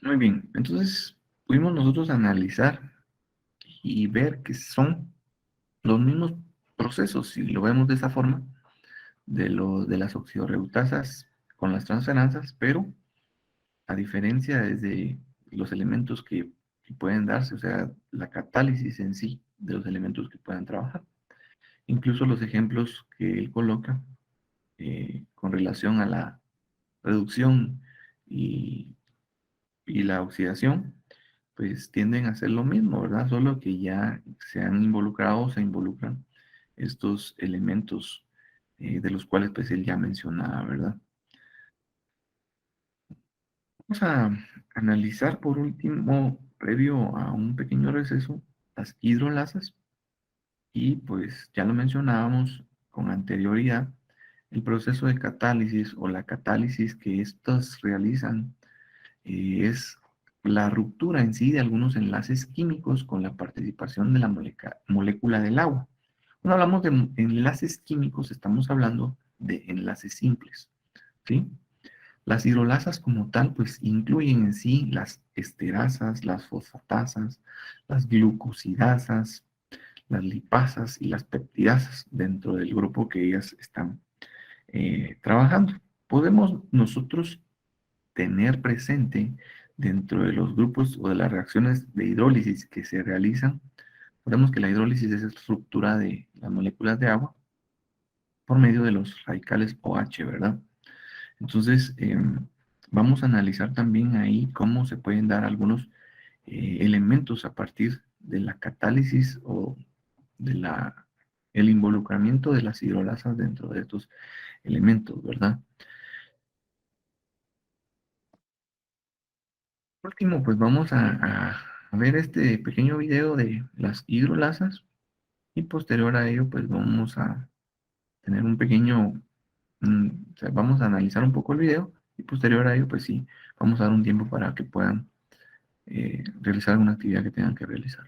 Muy bien, entonces pudimos nosotros analizar y ver que son los mismos procesos, si lo vemos de esa forma, de las oxidorreductasas con las transferasas, pero a diferencia desde los elementos que pueden darse, o sea, la catálisis en sí de los elementos que puedan trabajar. Incluso los ejemplos que él coloca con relación a la reducción y la oxidación, pues tienden a ser lo mismo, ¿verdad? Solo que ya se han involucrado, se involucran estos elementos de los cuales pues él ya mencionaba, ¿verdad? Vamos a analizar por último, previo a un pequeño receso, las hidrolasas y pues ya lo mencionábamos con anterioridad, el proceso de catálisis o la catálisis que estos realizan es la ruptura en sí de algunos enlaces químicos con la participación de la molécula del agua. Cuando hablamos de enlaces químicos, estamos hablando de enlaces simples, ¿sí? Las hidrolasas como tal, pues incluyen en sí las esterasas, las fosfatasas, las glucosidasas, las lipasas y las peptidasas dentro del grupo que ellas están trabajando. Podemos nosotros tener presente dentro de los grupos o de las reacciones de hidrólisis que se realizan. Sabemos que la hidrólisis es estructura de las moléculas de agua por medio de los radicales OH, ¿verdad? Entonces, vamos a analizar también ahí cómo se pueden dar algunos elementos a partir de la catálisis o de el involucramiento de las hidrolasas dentro de estos elementos, ¿verdad? Por último, pues vamos a ver este pequeño video de las hidrolasas y posterior a ello, pues vamos a tener un pequeño, o sea, vamos a analizar un poco el video y posterior a ello, pues sí, vamos a dar un tiempo para que puedan realizar alguna actividad que tengan que realizar.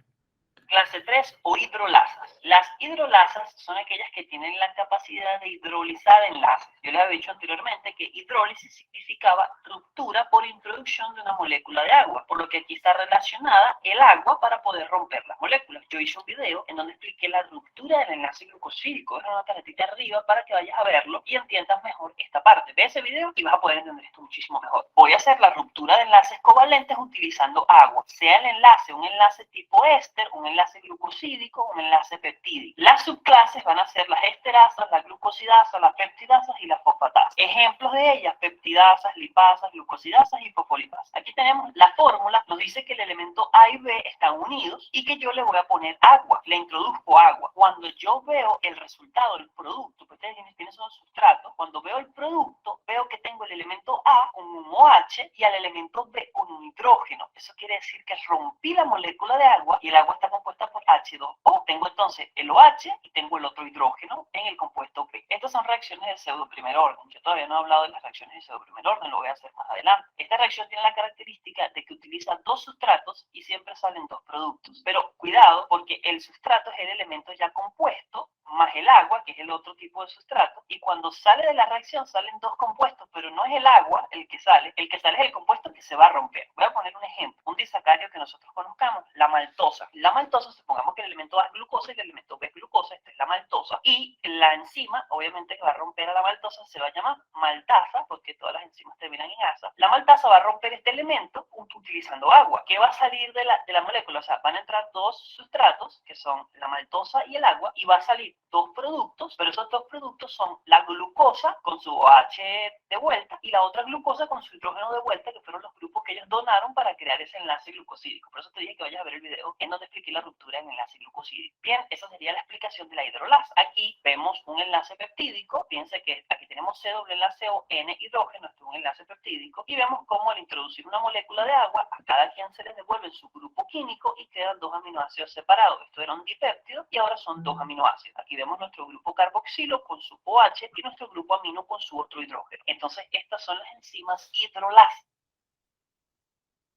Clase 3 o hidrolasas. Las hidrolasas son aquellas que tienen la capacidad de hidrolizar enlaces. Yo les había dicho anteriormente que hidrólisis significaba ruptura por introducción de una molécula de agua, por lo que aquí está relacionada el agua para poder romper las moléculas. Yo hice un video en donde expliqué la ruptura del enlace glucosídico. Es una tarjetita arriba para que vayas a verlo y entiendas mejor esta parte. Ve ese video y vas a poder entender esto muchísimo mejor. Voy a hacer la ruptura de enlaces covalentes utilizando agua, sea el enlace un enlace tipo éster, un enlace glucosídico, un enlace peptídico. Las subclases van a ser las esterasas, las glucosidasas, las peptidasas y las fosfatasas. Ejemplos de ellas: peptidasas, lipasas, glucosidasas y fosfolipasas. Aquí tenemos la fórmula, nos dice que el elemento A y B están unidos y que yo le voy a poner agua, le introduzco agua. Cuando yo veo el resultado del producto, pues ustedes tienen esos sustratos, cuando veo el producto, veo que tengo el elemento A con un OH y al elemento B con un hidrógeno. Eso quiere decir que rompí la molécula de agua y el agua está compuesta por H2O. Tengo entonces el OH y tengo el otro hidrógeno en el compuesto B. Estas son reacciones de pseudo primer orden. Yo todavía no he hablado de las reacciones de pseudo primer orden, lo voy a hacer más adelante. Esta reacción tiene la característica de que utiliza dos sustratos y siempre salen dos productos. Pero cuidado, porque el sustrato es el elemento ya compuesto más el agua, que es el otro tipo de sustrato, y cuando sale de la reacción salen dos compuestos, pero no es el agua el que sale es el compuesto que se va a romper. Voy a poner un ejemplo, un disacario que nosotros conozcamos, la maltosa. La maltosa, supongamos que el elemento A es glucosa y el elemento B es glucosa, esta es la maltosa, y la enzima, obviamente, que va a romper a la maltosa se va a llamar maltasa, porque todas las enzimas terminan en asa. La maltasa va a romper este elemento utilizando agua. ¿Qué va a salir de la molécula? O sea, van a entrar dos sustratos, que son la maltosa y el agua, y va a salir dos productos, pero esos dos productos son la glucosa con su OH de vuelta y la otra glucosa con su hidrógeno de vuelta, que fueron los grupos que ellos donaron para crear ese enlace glucosídico. Por eso te dije que vayas a ver el video en donde expliqué la ruptura en enlace glucosídico. Bien, esa sería la explicación de la hidrolasa. Aquí vemos un enlace peptídico, piensa que aquí tenemos C doble enlace O, N hidrógeno, esto es un enlace peptídico, y vemos cómo al introducir una molécula de agua, a cada quien se les devuelve su grupo químico y quedan dos aminoácidos separados. Esto era un dipéptido y ahora son dos aminoácidos. Aquí vemos nuestro grupo carboxilo con su OH y nuestro grupo amino con su otro hidrógeno. Entonces, estas son las enzimas hidrolasas.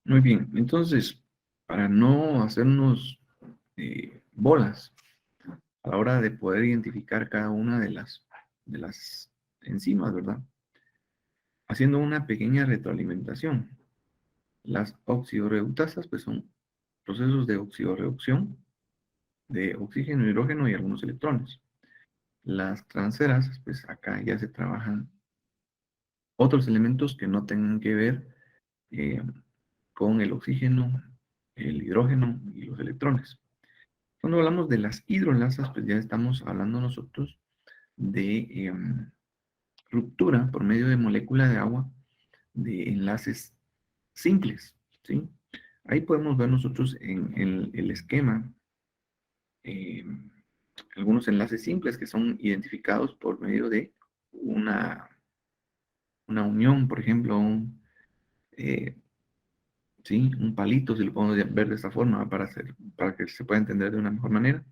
Muy bien, entonces, para no hacernos bolas a la hora de poder identificar cada una de las enzimas, ¿verdad? Haciendo una pequeña retroalimentación. Las oxidorreductasas, pues son procesos de oxidorreducción de oxígeno, hidrógeno y algunos electrones. Las transferasas, pues acá ya se trabajan otros elementos que no tengan que ver eh, con el oxígeno, el hidrógeno y los electrones. Cuando hablamos de las hidrolasas, pues ya estamos hablando nosotros de ruptura por medio de molécula de agua de enlaces simples, ¿sí? Ahí podemos ver nosotros en el esquema eh, algunos enlaces simples que son identificados por medio de una unión, por ejemplo, ¿sí? Un palito, si lo podemos ver de esta forma, para que se pueda entender de una mejor manera.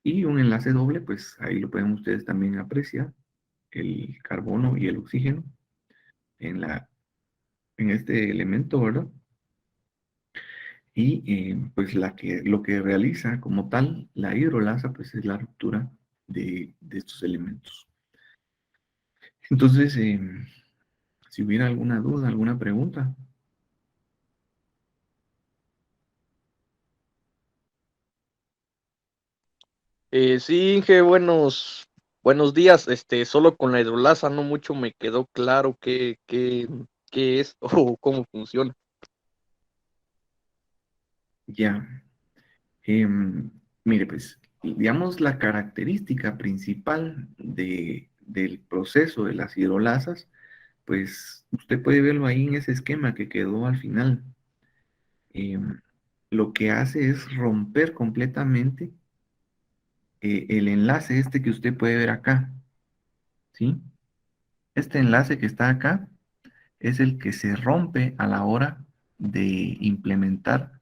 Y un enlace doble, pues ahí lo pueden ustedes también apreciar, el carbono y el oxígeno en este elemento, ¿verdad? Y pues lo que realiza como tal la hidrolasa, pues es la ruptura de estos elementos. Entonces, si hubiera alguna duda, alguna pregunta. Sí, Inge, buenos Buenos días, solo con la hidrolasa no mucho me quedó claro qué es o cómo funciona. Ya. Em, Mire, pues, digamos, la característica principal del proceso de las hidrolasas, pues usted puede verlo ahí en ese esquema que quedó al final. Em, lo que hace es romper completamente el enlace este que usted puede ver acá, ¿sí? Este enlace que está acá es el que se rompe a la hora de implementar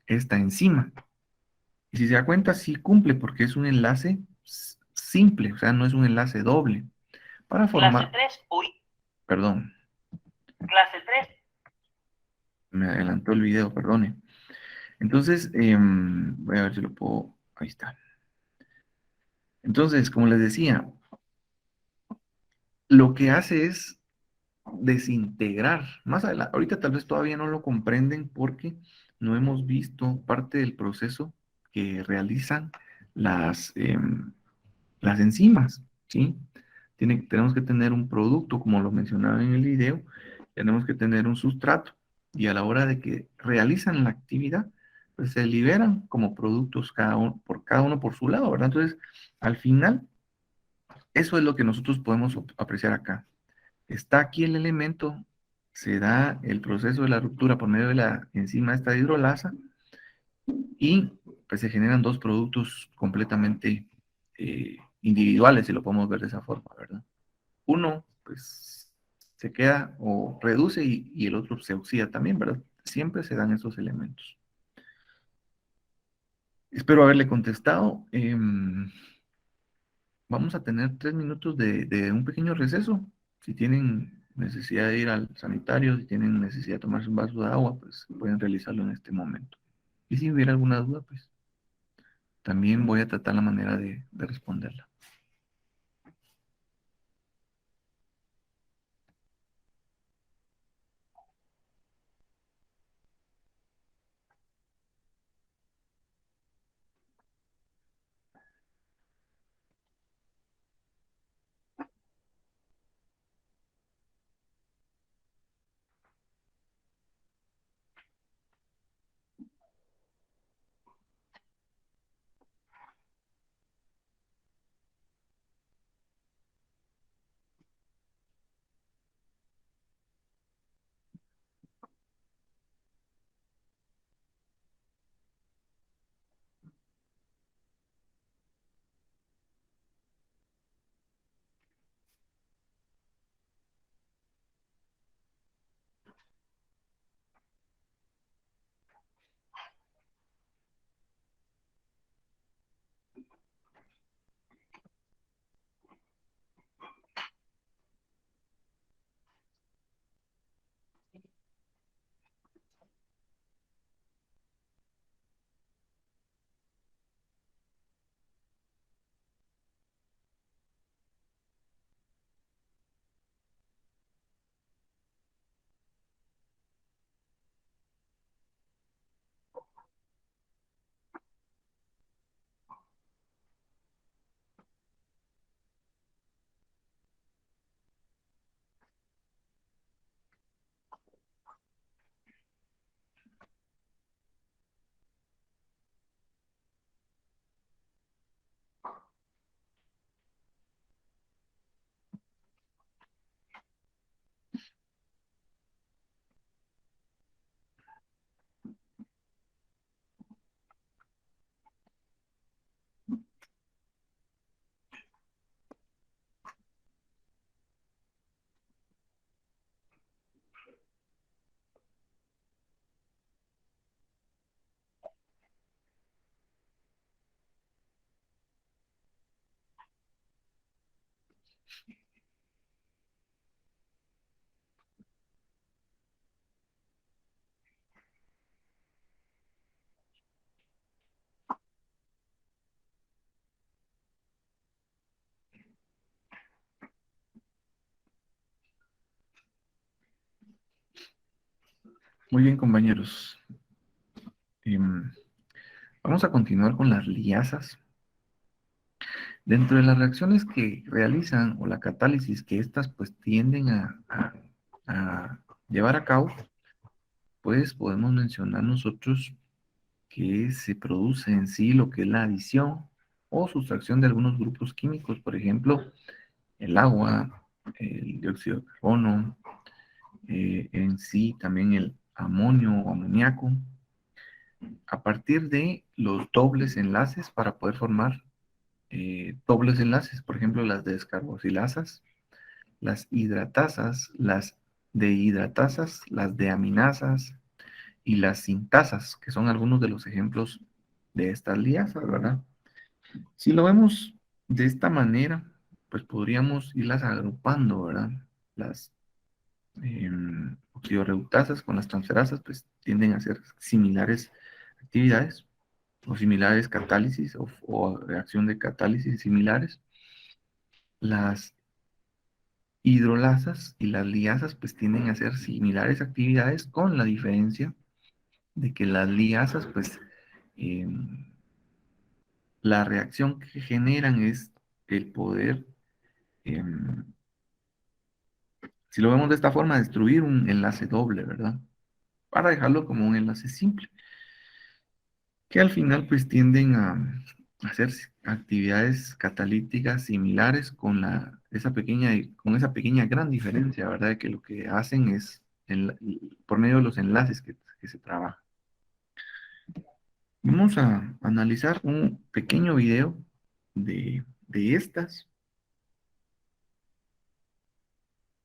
esta enzima. Y si se da cuenta, sí cumple porque es un enlace simple, o sea, no es un enlace doble. Para Clase formar, 3, uy, perdón, clase 3. me adelantó el video, perdone. Entonces, voy a ver si lo puedo, ahí está. Entonces, como les decía, lo que hace es desintegrar. Más adelante, ahorita tal vez todavía no lo comprenden porque no hemos visto parte del proceso que realizan las, las enzimas, ¿sí? Tenemos que tener un producto, como lo mencionaba en el video, tenemos que tener un sustrato y a la hora de que realizan la actividad, pues se liberan como productos cada uno por su lado, ¿verdad? Entonces, al final, eso es lo que nosotros podemos apreciar acá. Está aquí el elemento, se da el proceso de la ruptura por medio de la enzima esta hidrolasa y pues se generan dos productos completamente individuales, si lo podemos ver de esa forma, ¿verdad? Uno, pues, se queda o reduce y el otro se oxida también, ¿verdad? Siempre se dan esos elementos. Espero haberle contestado. Vamos a tener 3 minutos de un pequeño receso. Si tienen necesidad de ir al sanitario, si tienen necesidad de tomarse un vaso de agua, pues pueden realizarlo en este momento. Y si hubiera alguna duda, pues también voy a tratar la manera de responderla. Muy bien, compañeros. Vamos a continuar con las liasas. Dentro de las reacciones que realizan o la catálisis que estas pues tienden a llevar a cabo, pues podemos mencionar nosotros que se produce en sí lo que es la adición o sustracción de algunos grupos químicos, por ejemplo, el agua, el dióxido de carbono, en sí también el amonio o amoníaco, a partir de los dobles enlaces para poder formar dobles enlaces, por ejemplo, las descarboxilasas, las hidratasas, las dehidratasas, las deaminasas y las sintasas, que son algunos de los ejemplos de estas liasas, ¿verdad? Si lo vemos de esta manera, pues podríamos irlas agrupando, ¿verdad? Las oxidorreductasas con las transferasas, pues tienden a ser similares actividades o similares catálisis o reacción de catálisis similares. Las hidrolasas y las liasas pues tienden a ser similares actividades con la diferencia de que las liasas pues eh, la reacción que generan es el poder, eh, si lo vemos de esta forma, destruir un enlace doble, ¿verdad? Para dejarlo como un enlace simple, que al final pues tienden a hacer actividades catalíticas similares con esa pequeña gran diferencia, ¿verdad? De que lo que hacen es por medio de los enlaces que se trabajan. Vamos a analizar un pequeño video de estas.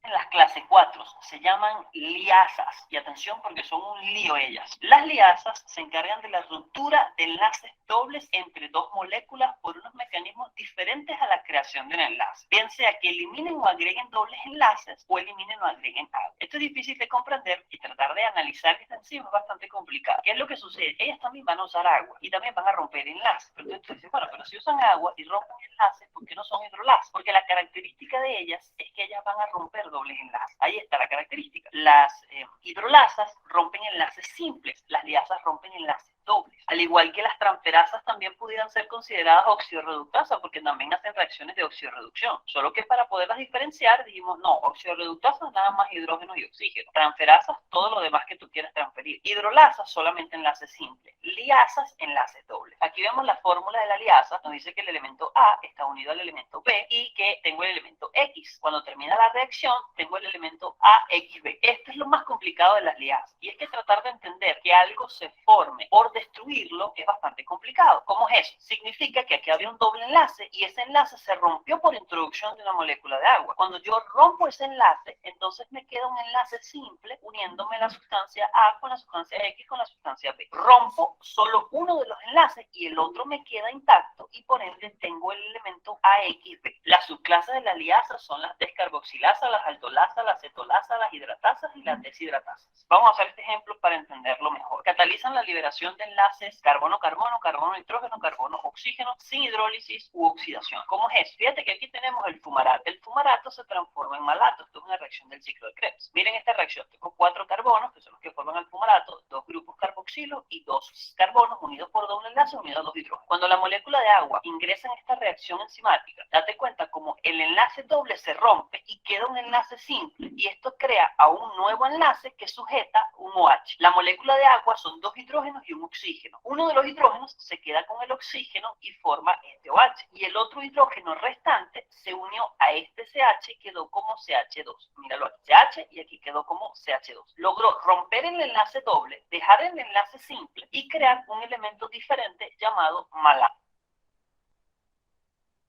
En las clase 4 se llaman liasas, y atención porque son un lío ellas. Las liasas se encargan de la ruptura de enlaces dobles entre dos moléculas por unos mecanismos diferentes a la creación de un enlace, bien sea que eliminen o agreguen dobles enlaces o eliminen o agreguen agua. Esto es difícil de comprender y tratar de analizar esta enzima es bastante complicado. ¿Qué es lo que sucede? Ellas también van a usar agua y también van a romper enlaces, pero entonces tú dices, bueno, pero si usan agua y rompen enlaces, ¿por qué no son hidrolasas? Porque la característica de ellas es que ellas van a romper dobles enlaces. Ahí está la característica. Las hidrolasas rompen enlaces simples, las liasas rompen enlaces dobles. Al igual que las transferasas también pudieran ser consideradas oxidorreductasas porque también hacen reacciones de oxidorreducción. Solo que para poderlas diferenciar dijimos, no, oxidorreductasas nada más hidrógeno y oxígeno. Transferasas, todo lo demás que tú quieras transferir. Hidrolasas, solamente enlaces simples. Liasas, enlaces dobles. Aquí vemos la fórmula de la liasa, nos dice que el elemento A está unido al elemento B y que tengo el elemento X. Cuando termina la reacción, tengo el elemento AXB. Esto es lo más complicado de las liasas. Y es que tratar de entender que algo se forme por destruirlo es bastante complicado. ¿Cómo es eso? Significa que aquí había un doble enlace y ese enlace se rompió por introducción de una molécula de agua. Cuando yo rompo ese enlace, entonces me queda un enlace simple uniéndome la sustancia A con la sustancia X con la sustancia B. Rompo solo uno de los enlaces y el otro me queda intacto y por ende tengo el elemento AXB. Las subclases de la liasa son las descarboxilasas, las aldolasas, las cetolasas, las hidratasas y las deshidratasas. Vamos a hacer este ejemplo para entenderlo mejor. Catalizan la liberación de enlaces carbono-carbono, carbono-nitrógeno, carbono-oxígeno sin hidrólisis u oxidación. ¿Cómo es eso? Fíjate que aquí tenemos el fumarato. El fumarato se transforma en malato. Esto es una reacción del ciclo de Krebs. Miren esta reacción. Tengo 4 carbonos, que son los que forman el fumarato, 2 grupos carboxilo y 2 carbonos unidos por doble enlace unidos a 2 hidrógenos. Cuando la molécula de agua ingresa en esta reacción enzimática, date cuenta como el enlace doble se rompe y queda un enlace simple y esto crea a un nuevo enlace que sujeta un OH. La molécula de agua son 2 hidrógenos y un oxígeno. Uno de los hidrógenos se queda con el oxígeno y forma este OH y el otro hidrógeno restante se unió a este CH y quedó como CH2. Míralo aquí, CH y aquí quedó como CH2. Logró romper el enlace doble, dejar el enlace simple y crear un elemento diferente llamado malato.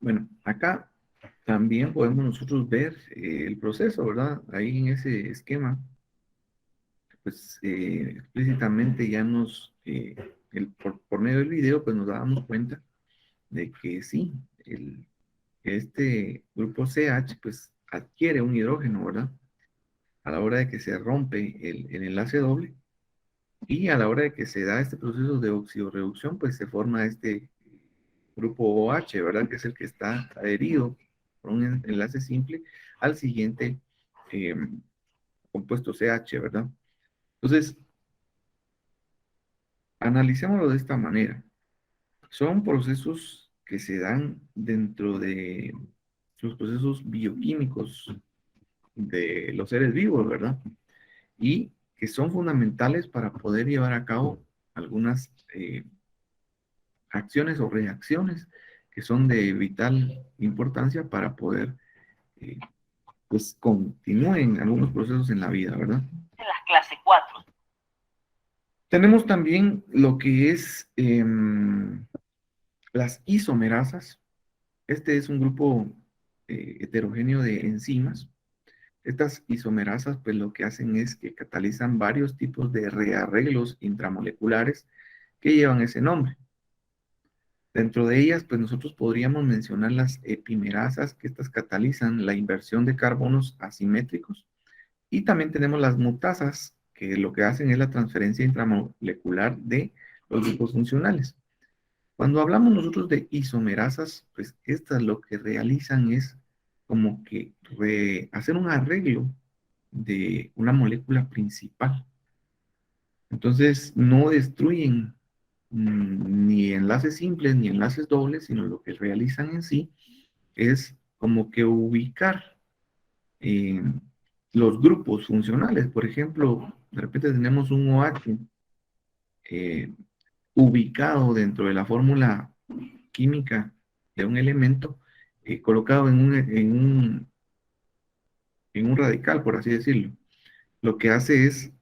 Bueno, acá también podemos nosotros ver el proceso, ¿verdad? Ahí en ese esquema, pues explícitamente ya por medio del video, pues nos dábamos cuenta de que sí, este grupo CH, pues adquiere un hidrógeno, ¿verdad? A la hora de que se rompe el enlace doble y a la hora de que se da este proceso de oxidorreducción, pues se forma este grupo OH, ¿verdad? Que es el que está adherido por un enlace simple al siguiente eh, compuesto CH, ¿verdad? Entonces, analicémoslo de esta manera. Son procesos que se dan dentro de los procesos bioquímicos de los seres vivos, ¿verdad? Y que son fundamentales para poder llevar a cabo algunas acciones o reacciones que son de vital importancia para poder, eh, pues, continúen algunos procesos en la vida, ¿verdad? En las clases 4. Tenemos también lo que es las isomerasas. Este es un grupo heterogéneo de enzimas. Estas isomerasas, pues lo que hacen es que catalizan varios tipos de rearreglos intramoleculares que llevan ese nombre. Dentro de ellas, pues nosotros podríamos mencionar las epimerasas, que estas catalizan la inversión de carbonos asimétricos. Y también tenemos las mutasas, que lo que hacen es la transferencia intramolecular de los grupos funcionales. Cuando hablamos nosotros de isomerasas, pues estas lo que realizan es como que hacer un arreglo de una molécula principal. Entonces, no destruyen ni enlaces simples ni enlaces dobles, sino lo que realizan en sí es como que ubicar eh, los grupos funcionales. Por ejemplo, de repente tenemos un OH eh, ubicado dentro de la fórmula química de un elemento, colocado en un radical, por así decirlo. Lo que hace es,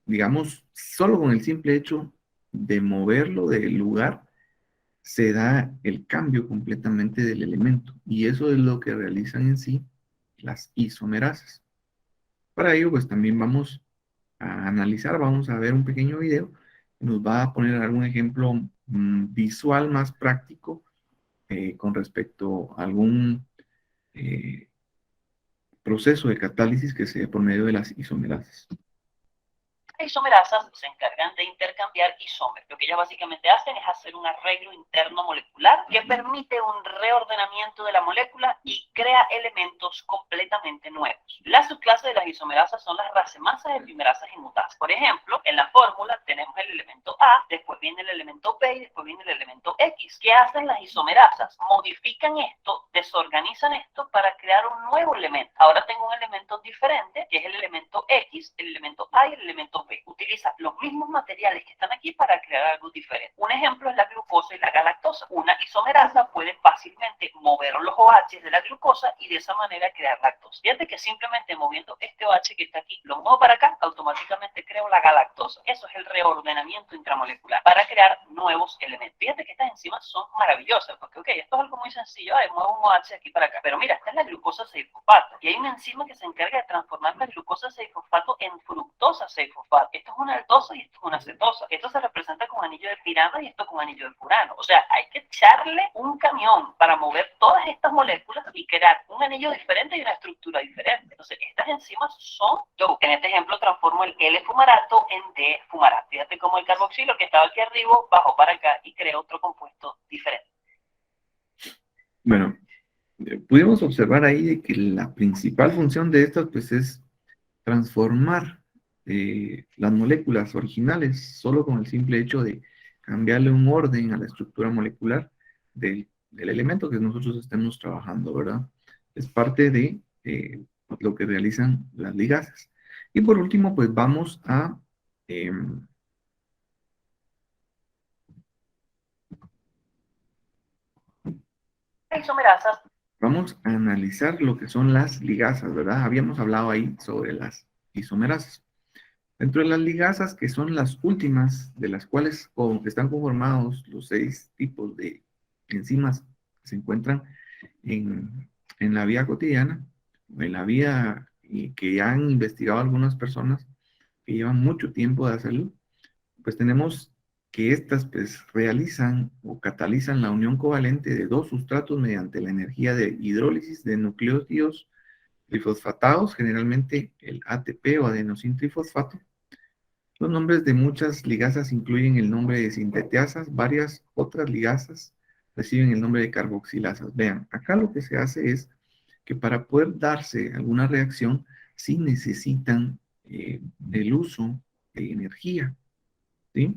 digamos, solo con el simple hecho de moverlo del lugar, se da el cambio completamente del elemento. Y eso es lo que realizan en sí las isomerasas. Para ello, pues también vamos a analizar, vamos a ver un pequeño video que nos va a poner algún ejemplo visual más práctico con respecto a algún proceso de catálisis que se dé por medio de las isomerasas. Las isomerasas se encargan de intercambiar isómeros. Lo que ellas básicamente hacen es hacer un arreglo interno molecular que permite un reordenamiento de la molécula y crea elementos completamente nuevos. La subclase de las isomerasas son las racemasas, epimerasas y mutasas. Por ejemplo, en la fórmula tenemos el elemento A, después viene el elemento B y después viene el elemento X. ¿Qué hacen las isomerasas? Modifican esto, desorganizan esto para crear un nuevo elemento. Ahora tengo un elemento diferente, que es el elemento X, el elemento A y el elemento B. Utiliza los mismos materiales que están aquí para crear algo diferente. Un ejemplo es la glucosa y la galactosa. Una isomerasa puede fácilmente mover los OH de la glucosa y de esa manera crear lactosa. Fíjate que simplemente moviendo este OH que está aquí, lo muevo para acá, automáticamente creo la galactosa. Eso es el reordenamiento intramolecular para crear nuevos elementos. Fíjate que estas enzimas son maravillosas, porque ok, esto es algo muy sencillo, muevo un OH aquí para acá, pero mira, esta es la glucosa 6-fosfato y hay una enzima que se encarga de transformar la glucosa 6-fosfato en fructosa 6-fosfato. Esto es una aldosa y esto es una cetosa. Esto se representa con anillo de pirano y esto con anillo de furano. O sea, hay que echarle un camión para mover todas estas moléculas y crear un anillo diferente y una estructura diferente. Entonces, estas enzimas son dope. En este ejemplo transformo el L-fumarato en D-fumarato. Fíjate cómo el carboxilo que estaba aquí arriba bajó para acá y creó otro compuesto diferente. Bueno, pudimos observar ahí de que la principal función de estas pues es transformar las moléculas originales solo con el simple hecho de cambiarle un orden a la estructura molecular del elemento que nosotros estemos trabajando, ¿verdad? Es parte de lo que realizan las ligasas. Y por último, pues vamos a isomerasas. vamos a analizar lo que son las ligasas, ¿verdad? Habíamos hablado ahí sobre las isomerasas. Dentro de las ligasas, que son las últimas, de las cuales están conformados los 6 tipos de enzimas que se encuentran en la vida cotidiana, en la vida que ya han investigado algunas personas que llevan mucho tiempo de hacerlo, pues tenemos que estas pues realizan o catalizan la unión covalente de dos sustratos mediante la energía de hidrólisis de nucleótidos trifosfatados, generalmente el ATP o adenosín trifosfato. Los nombres de muchas ligasas incluyen el nombre de sinteteasas, varias otras ligasas reciben el nombre de carboxilasas. Vean, acá lo que se hace es que para poder darse alguna reacción, sí necesitan el uso de energía, ¿sí?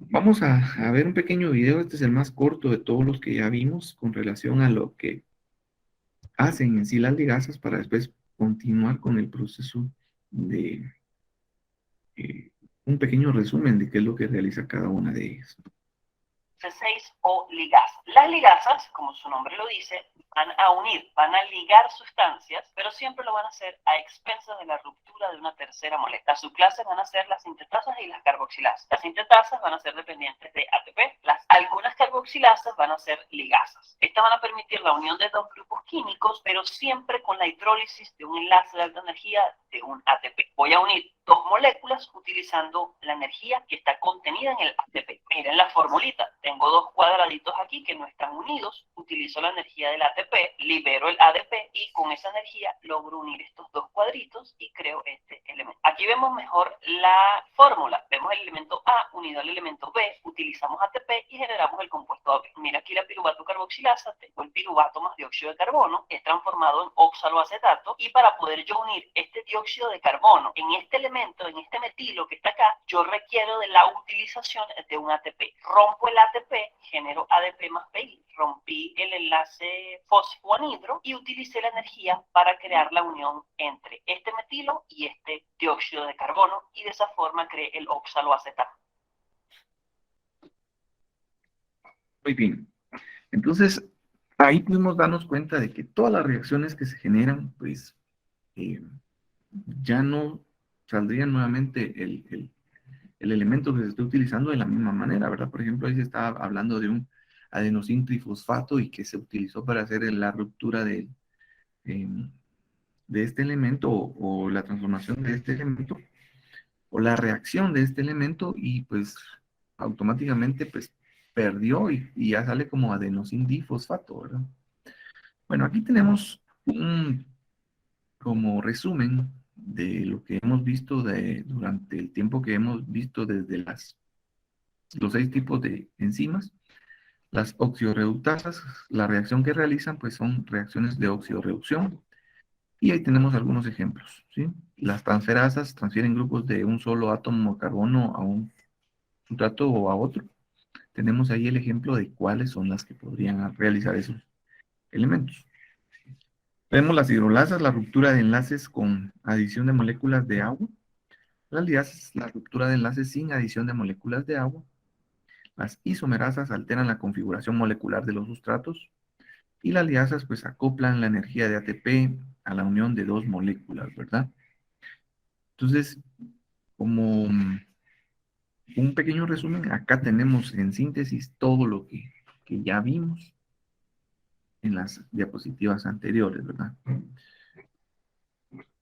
Vamos a ver un pequeño video. Este es el más corto de todos los que ya vimos con relación a lo que hacen en sí las ligasas para después continuar con el proceso de un pequeño resumen de qué es lo que realiza cada una de ellas. 6 o ligasa. Las ligasas, como su nombre lo dice, van a unir, van a ligar sustancias, pero siempre lo van a hacer a expensas de la ruptura de una tercera molécula. Las subclases van a ser las sintetasas y las carboxilasas. Las sintetasas van a ser dependientes de ATP. Algunas carboxilasas van a ser ligasas. Estas van a permitir la unión de dos grupos químicos, pero siempre con la hidrólisis de un enlace de alta energía de un ATP. Voy a unir dos moléculas utilizando la energía que está contenida en el ATP. Miren la formulita. Tengo dos cuadraditos aquí que no están unidos. Utilizo la energía del ATP, libero el ADP y con esa energía logro unir estos dos cuadritos y creo este elemento. Aquí vemos mejor la fórmula. Vemos el elemento A unido al elemento B. Utilizamos ATP y generamos el compuesto AB. Mira aquí la piruvato carboxilasa. Tengo el piruvato más dióxido de carbono. Es transformado en oxaloacetato. Y para poder yo unir este dióxido de carbono en este elemento, en este metilo que está acá, yo requiero de la utilización de un ATP. Rompo el ATP, genero ADP más PI. Rompí el enlace fosfoanhidro y utilicé la energía para crear la unión entre este metilo y este dióxido de carbono y de esa forma creé el oxaloacetato. Muy bien. Entonces, ahí pudimos darnos cuenta de que todas las reacciones que se generan, pues, ya no saldría nuevamente el elemento que se está utilizando de la misma manera, ¿verdad? Por ejemplo, ahí se está hablando de un adenosín trifosfato y que se utilizó para hacer la ruptura de este elemento o la transformación de este elemento o la reacción de este elemento y pues automáticamente pues perdió y ya sale como adenosín difosfato, ¿verdad? Bueno, aquí tenemos un como resumen de lo que hemos visto durante el tiempo que hemos visto desde los 6 tipos de enzimas. Las oxidorreductasas, la reacción que realizan, pues son reacciones de oxidorreducción. Y ahí tenemos algunos ejemplos, ¿sí? Las transferasas transfieren grupos de un solo átomo de carbono a un sustrato o a otro. Tenemos ahí el ejemplo de cuáles son las que podrían realizar esos elementos. Vemos las hidrolasas, la ruptura de enlaces con adición de moléculas de agua. Las liasas, la ruptura de enlaces sin adición de moléculas de agua. Las isomerasas alteran la configuración molecular de los sustratos. Y las liasas pues acoplan la energía de ATP a la unión de dos moléculas, ¿verdad? Entonces, como un pequeño resumen, acá tenemos en síntesis todo lo que ya vimos en las diapositivas anteriores, ¿verdad?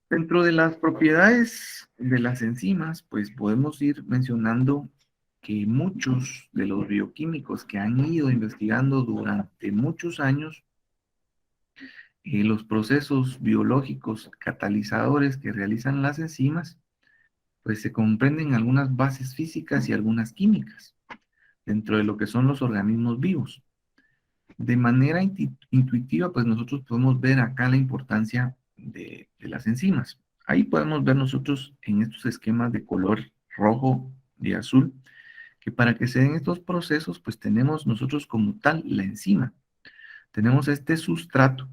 Dentro de las propiedades de las enzimas, pues podemos ir mencionando que muchos de los bioquímicos que han ido investigando durante muchos años los procesos biológicos catalizadores que realizan las enzimas, pues se comprenden algunas bases físicas y algunas químicas dentro de lo que son los organismos vivos. De manera intuitiva, pues nosotros podemos ver acá la importancia de las enzimas. Ahí podemos ver nosotros en estos esquemas de color rojo y azul, que para que se den estos procesos, pues tenemos nosotros como tal la enzima. Tenemos este sustrato.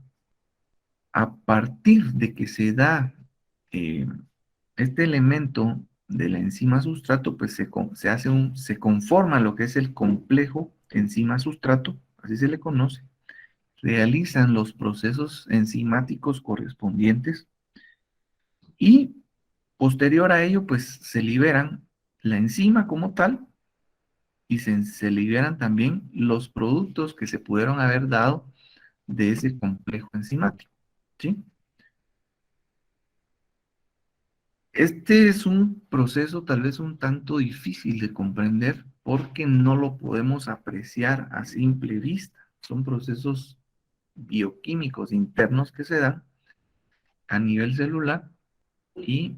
A partir de que se da este elemento de la enzima sustrato, pues se conforma lo que es el complejo enzima sustrato, así se le conoce. Realizan los procesos enzimáticos correspondientes y posterior a ello, pues se liberan la enzima como tal y se liberan también los productos que se pudieron haber dado de ese complejo enzimático, ¿sí? Este es un proceso tal vez un tanto difícil de comprender porque no lo podemos apreciar a simple vista. Son procesos bioquímicos internos que se dan a nivel celular y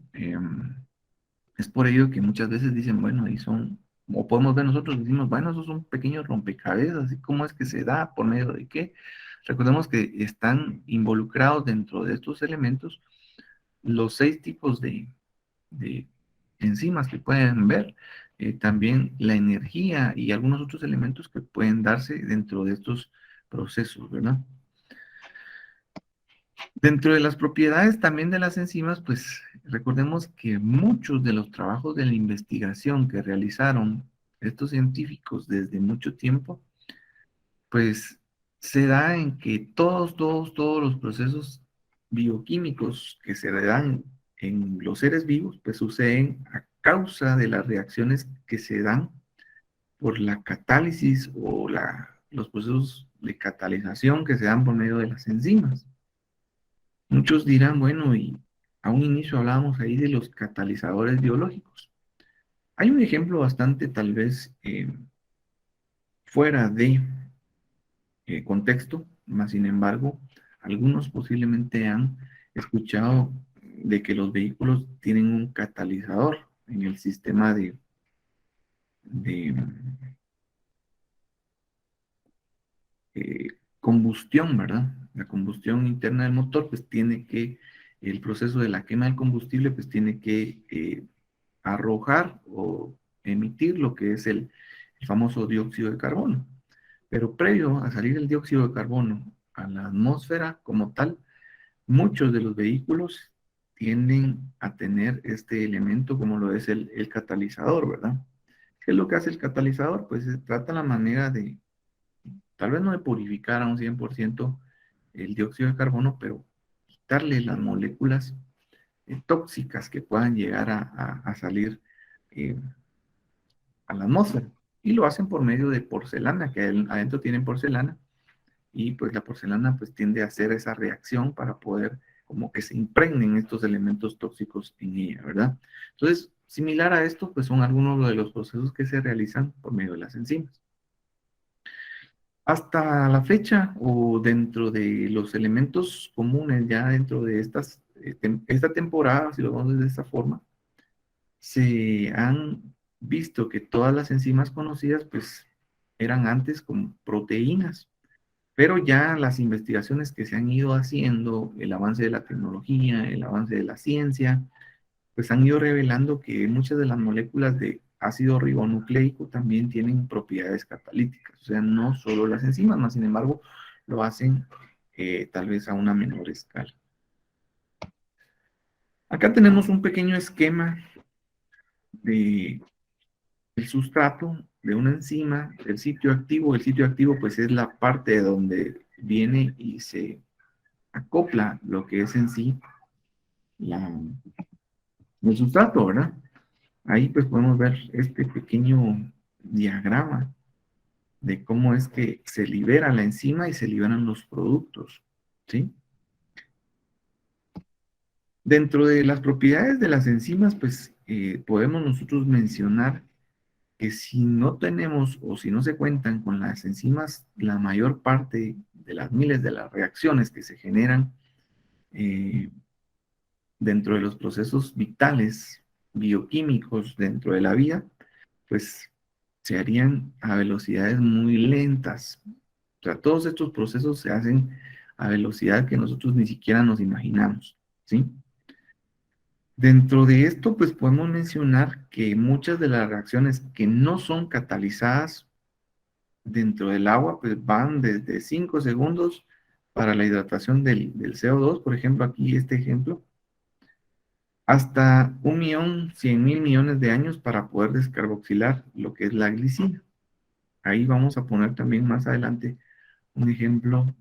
es por ello que muchas veces dicen, bueno, y son, o podemos ver nosotros, decimos, bueno, esos son pequeños rompecabezas, ¿y cómo es que se da? ¿Por medio de qué? Recordemos que están involucrados dentro de estos elementos los 6 tipos de enzimas que pueden ver. también la energía y algunos otros elementos que pueden darse dentro de estos procesos, ¿verdad? Dentro de las propiedades también de las enzimas, pues recordemos que muchos de los trabajos de la investigación que realizaron estos científicos desde mucho tiempo, pues se da en que todos los procesos bioquímicos que se dan en los seres vivos, pues suceden a causa de las reacciones que se dan por la catálisis o los procesos de catalización que se dan por medio de las enzimas. Muchos dirán, bueno, y a un inicio hablábamos ahí de los catalizadores biológicos. Hay un ejemplo bastante tal vez fuera de contexto, más sin embargo, algunos posiblemente han escuchado de que los vehículos tienen un catalizador en el sistema de eh, combustión, ¿verdad? La combustión interna del motor, pues tiene que, el proceso de la quema del combustible, pues tiene que arrojar o emitir lo que es el famoso dióxido de carbono. Pero previo a salir el dióxido de carbono a la atmósfera como tal, muchos de los vehículos tienden a tener este elemento como lo es el catalizador, ¿verdad? ¿Qué es lo que hace el catalizador? Pues trata la manera de, tal vez no de purificar a un 100% el dióxido de carbono, pero quitarle las moléculas tóxicas que puedan llegar a salir eh, a la atmósfera. Y lo hacen por medio de porcelana, que adentro tienen porcelana, y pues la porcelana pues tiende a hacer esa reacción para poder como que se impregnen estos elementos tóxicos en ella, ¿verdad? Entonces, similar a esto, pues son algunos de los procesos que se realizan por medio de las enzimas. Hasta la fecha, o dentro de los elementos comunes, ya dentro de esta temporada, si lo vemos de esta forma, se han visto que todas las enzimas conocidas, pues, eran antes como proteínas, pero ya las investigaciones que se han ido haciendo, el avance de la tecnología, el avance de la ciencia, pues han ido revelando que muchas de las moléculas de ácido ribonucleico también tienen propiedades catalíticas, o sea, no solo las enzimas, más sin embargo, lo hacen tal vez a una menor escala. Acá tenemos un pequeño esquema de el sustrato de una enzima, el sitio activo. El sitio activo pues es la parte donde viene y se acopla lo que es en sí el sustrato, ¿verdad? Ahí pues podemos ver este pequeño diagrama de cómo es que se libera la enzima y se liberan los productos, ¿sí? Dentro de las propiedades de las enzimas, pues podemos nosotros mencionar que si no tenemos o si no se cuentan con las enzimas, la mayor parte de las miles de las reacciones que se generan eh, dentro de los procesos vitales, bioquímicos dentro de la vida, pues se harían a velocidades muy lentas. O sea, todos estos procesos se hacen a velocidad que nosotros ni siquiera nos imaginamos, ¿sí? Dentro de esto, pues podemos mencionar que muchas de las reacciones que no son catalizadas dentro del agua, pues van desde 5 segundos para la hidratación del CO2, por ejemplo, aquí este ejemplo, hasta 1.100.000 millones de años para poder descarboxilar lo que es la glicina. Ahí vamos a poner también más adelante un ejemplo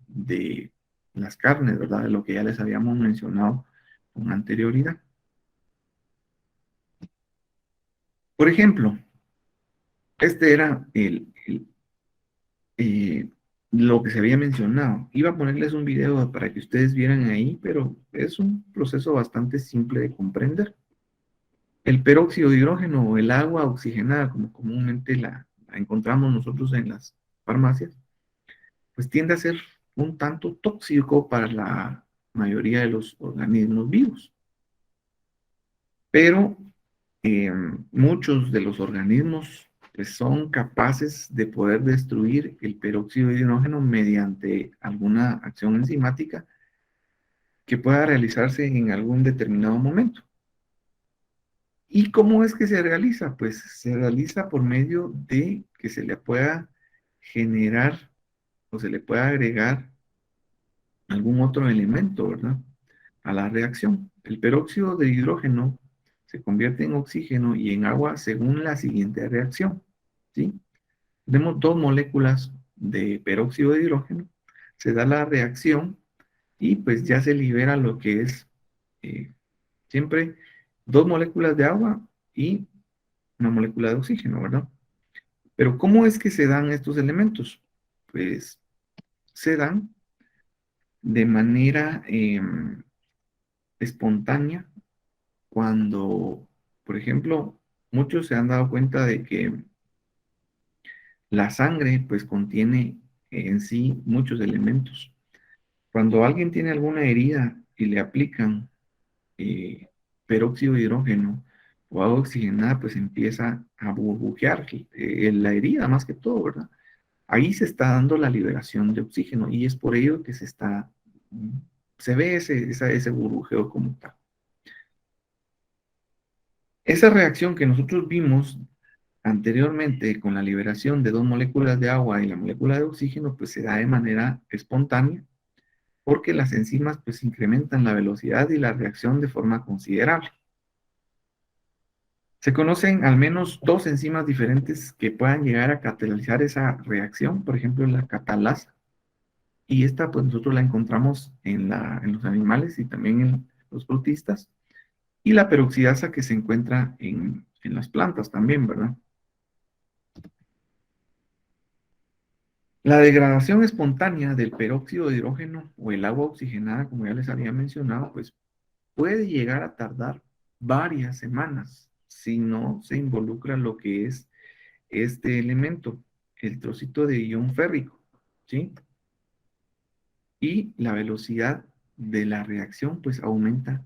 de las carnes, ¿verdad? De lo que ya les habíamos mencionado con anterioridad. Por ejemplo, este era eh, lo que se había mencionado. Iba a ponerles un video para que ustedes vieran ahí, pero es un proceso bastante simple de comprender. El peróxido de hidrógeno o el agua oxigenada, como comúnmente la encontramos nosotros en las farmacias, pues tiende a ser un tanto tóxico para la mayoría de los organismos vivos. Pero muchos de los organismos pues, son capaces de poder destruir el peróxido de hidrógeno mediante alguna acción enzimática que pueda realizarse en algún determinado momento. ¿Y cómo es que se realiza? Pues se realiza por medio de que se le pueda generar o se le pueda agregar algún otro elemento, ¿verdad? A la reacción. El peróxido de hidrógeno se convierte en oxígeno y en agua según la siguiente reacción, ¿sí? Tenemos dos moléculas de peróxido de hidrógeno, se da la reacción y pues ya se libera lo que es eh, siempre dos moléculas de agua y una molécula de oxígeno, ¿verdad? Pero ¿cómo es que se dan estos elementos? Pues se dan de manera espontánea cuando, por ejemplo, muchos se han dado cuenta de que la sangre pues contiene en sí muchos elementos. Cuando alguien tiene alguna herida y le aplican peróxido de hidrógeno o agua oxigenada, pues empieza a burbujear la herida más que todo, ¿verdad? Ahí se está dando la liberación de oxígeno y es por ello que se ve ese burbujeo como tal. Esa reacción que nosotros vimos anteriormente con la liberación de dos moléculas de agua y la molécula de oxígeno, pues se da de manera espontánea porque las enzimas pues incrementan la velocidad y la reacción de forma considerable. Se conocen al menos dos enzimas diferentes que puedan llegar a catalizar esa reacción, por ejemplo la catalasa, y esta pues nosotros la encontramos en los animales y también en los frutistas, y la peroxidasa que se encuentra en las plantas también, ¿verdad? La degradación espontánea del peróxido de hidrógeno o el agua oxigenada, como ya les había mencionado, pues puede llegar a tardar varias semanas si no se involucra lo que es este elemento, el trocito de ion férrico, ¿sí? Y la velocidad de la reacción pues aumenta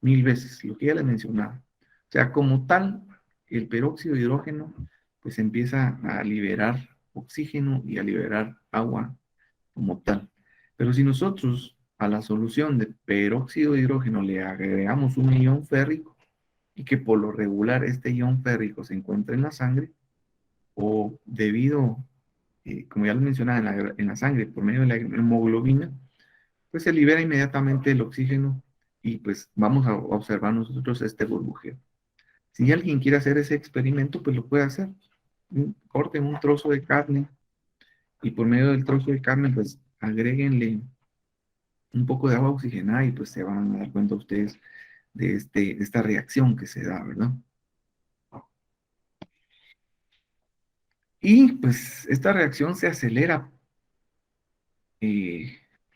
1000 veces, lo que ya les mencionaba. O sea, como tal, el peróxido de hidrógeno pues empieza a liberar oxígeno y a liberar agua como tal. Pero si nosotros a la solución de peróxido de hidrógeno le agregamos un ion férrico y que por lo regular este ion férrico se encuentra en la sangre o debido, como ya les mencionaba, en la sangre por medio de la hemoglobina, pues se libera inmediatamente el oxígeno y pues vamos a observar nosotros este burbujeo. Si alguien quiere hacer ese experimento, pues lo puede hacer. Corten un trozo de carne y por medio del trozo de carne, pues agréguenle un poco de agua oxigenada y pues se van a dar cuenta ustedes de esta reacción que se da, ¿verdad? Y pues esta reacción se acelera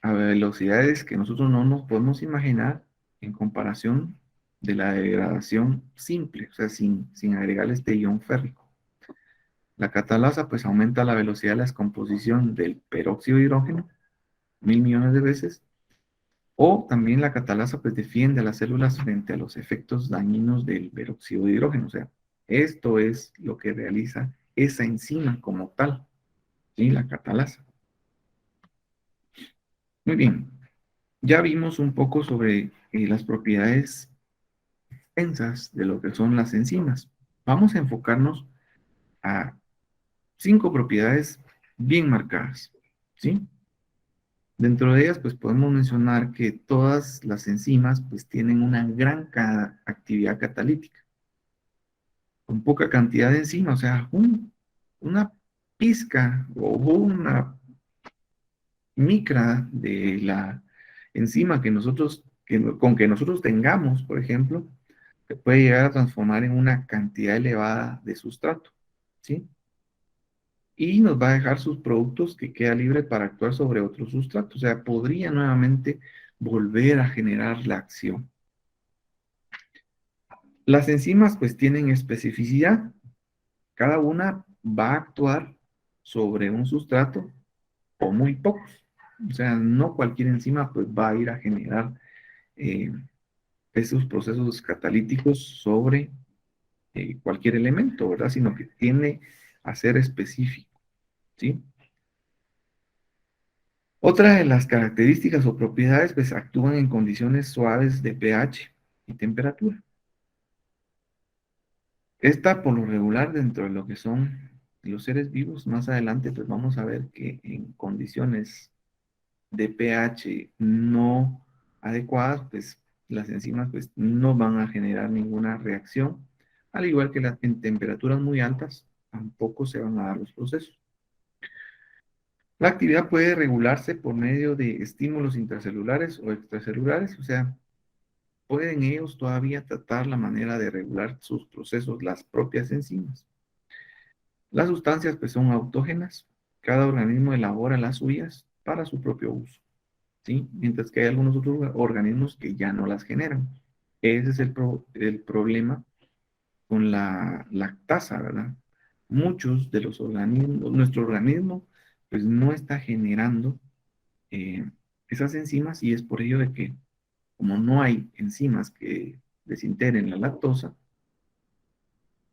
a velocidades que nosotros no nos podemos imaginar en comparación de la degradación simple, o sea, sin agregar este ion férrico. La catalasa pues aumenta la velocidad de la descomposición del peróxido de hidrógeno 1000 millones de veces, o también la catalasa pues defiende a las células frente a los efectos dañinos del peróxido de hidrógeno, o sea, esto es lo que realiza esa enzima como tal, ¿sí? La catalasa. Muy bien, ya vimos un poco sobre las propiedades extensas de lo que son las enzimas. Vamos a enfocarnos a 5 propiedades bien marcadas, ¿sí? Dentro de ellas, pues podemos mencionar que todas las enzimas, pues tienen una gran actividad catalítica, con poca cantidad de enzimas, o sea, una pizca o una micra de la enzima con que nosotros tengamos, por ejemplo, se puede llegar a transformar en una cantidad elevada de sustrato, ¿sí? Y nos va a dejar sus productos que queda libre para actuar sobre otros sustratos. O sea, podría nuevamente volver a generar la acción. Las enzimas pues tienen especificidad. Cada una va a actuar sobre un sustrato o muy pocos. O sea, no cualquier enzima pues va a ir a generar eh, esos procesos catalíticos sobre cualquier elemento, ¿verdad? Sino que tiene a ser específico, ¿sí? Otra de las características o propiedades, pues actúan en condiciones suaves de pH y temperatura. Esta, por lo regular, dentro de lo que son los seres vivos, más adelante, pues vamos a ver que en condiciones de pH no adecuadas, pues las enzimas pues, no van a generar ninguna reacción, al igual que en temperaturas muy altas, tampoco se van a dar los procesos. La actividad puede regularse por medio de estímulos intracelulares o extracelulares, o sea, pueden ellos todavía tratar la manera de regular sus procesos, las propias enzimas. Las sustancias pues son autógenas, cada organismo elabora las suyas para su propio uso, ¿sí? Mientras que hay algunos otros organismos que ya no las generan. Ese es el problema con la lactasa, ¿verdad? Muchos de los organismos, nuestro organismo pues no está generando esas enzimas y es por ello de que como no hay enzimas que desintegren la lactosa,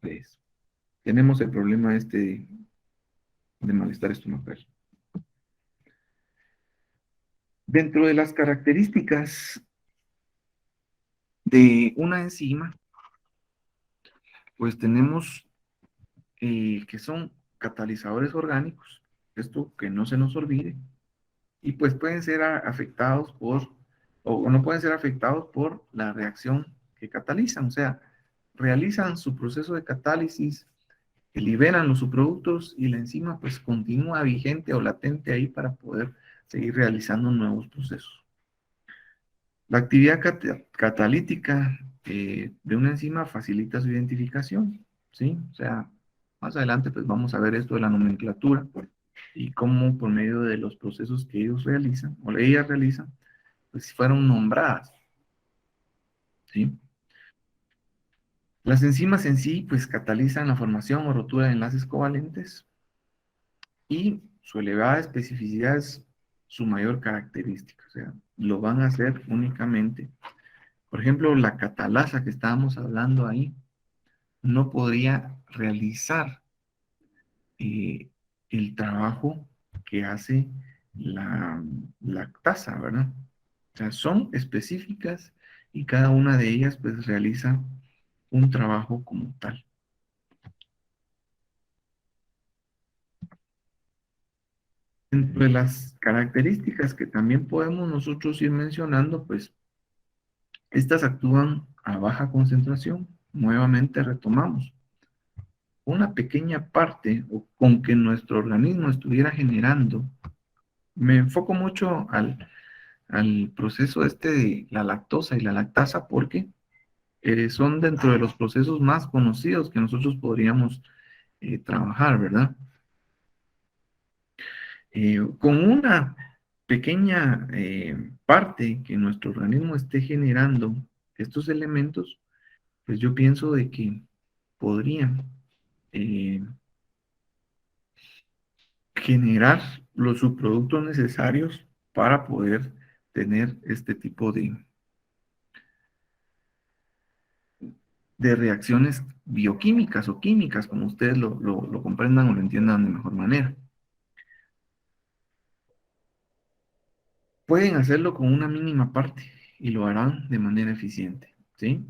pues tenemos el problema este de malestar estomacal. Dentro de las características de una enzima, pues tenemos que son catalizadores orgánicos, esto que no se nos olvide, y pues pueden ser afectados o no pueden ser afectados por la reacción que catalizan, o sea, realizan su proceso de catálisis, liberan los subproductos y la enzima pues continúa vigente o latente ahí para poder seguir realizando nuevos procesos. La actividad catalítica de una enzima facilita su identificación, ¿sí? O sea, más adelante pues vamos a ver esto de la nomenclatura y cómo por medio de los procesos que ellos realizan o ellas realizan, pues fueron nombradas, ¿sí? Las enzimas en sí pues catalizan la formación o rotura de enlaces covalentes y su elevada especificidad es su mayor característica, o sea, lo van a hacer únicamente. Por ejemplo, la catalasa que estábamos hablando ahí no podría realizar eh, el trabajo que hace la lactasa, ¿verdad? O sea, son específicas y cada una de ellas pues realiza un trabajo como tal. Dentro de las características que también podemos nosotros ir mencionando, pues estas actúan a baja concentración. Nuevamente retomamos. Una pequeña parte, o con que nuestro organismo estuviera generando, me enfoco mucho al proceso este de la lactosa y la lactasa porque son dentro de los procesos más conocidos que nosotros podríamos trabajar, ¿verdad? Con una pequeña parte que nuestro organismo esté generando estos elementos, pues yo pienso de que podrían generar los subproductos necesarios para poder tener este tipo de reacciones bioquímicas o químicas, como ustedes lo comprendan o lo entiendan de mejor manera. Pueden hacerlo con una mínima parte y lo harán de manera eficiente, ¿sí?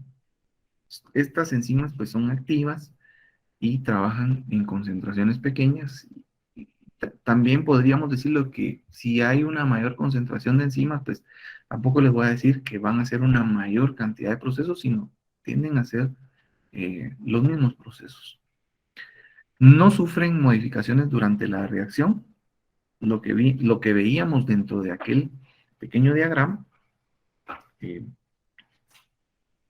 Estas enzimas pues son activas y trabajan en concentraciones pequeñas. También podríamos decirlo que si hay una mayor concentración de enzimas, pues tampoco les voy a decir que van a hacer una mayor cantidad de procesos, sino tienden a ser los mismos procesos. No sufren modificaciones durante la reacción. Lo que veíamos dentro de aquel pequeño diagrama, eh,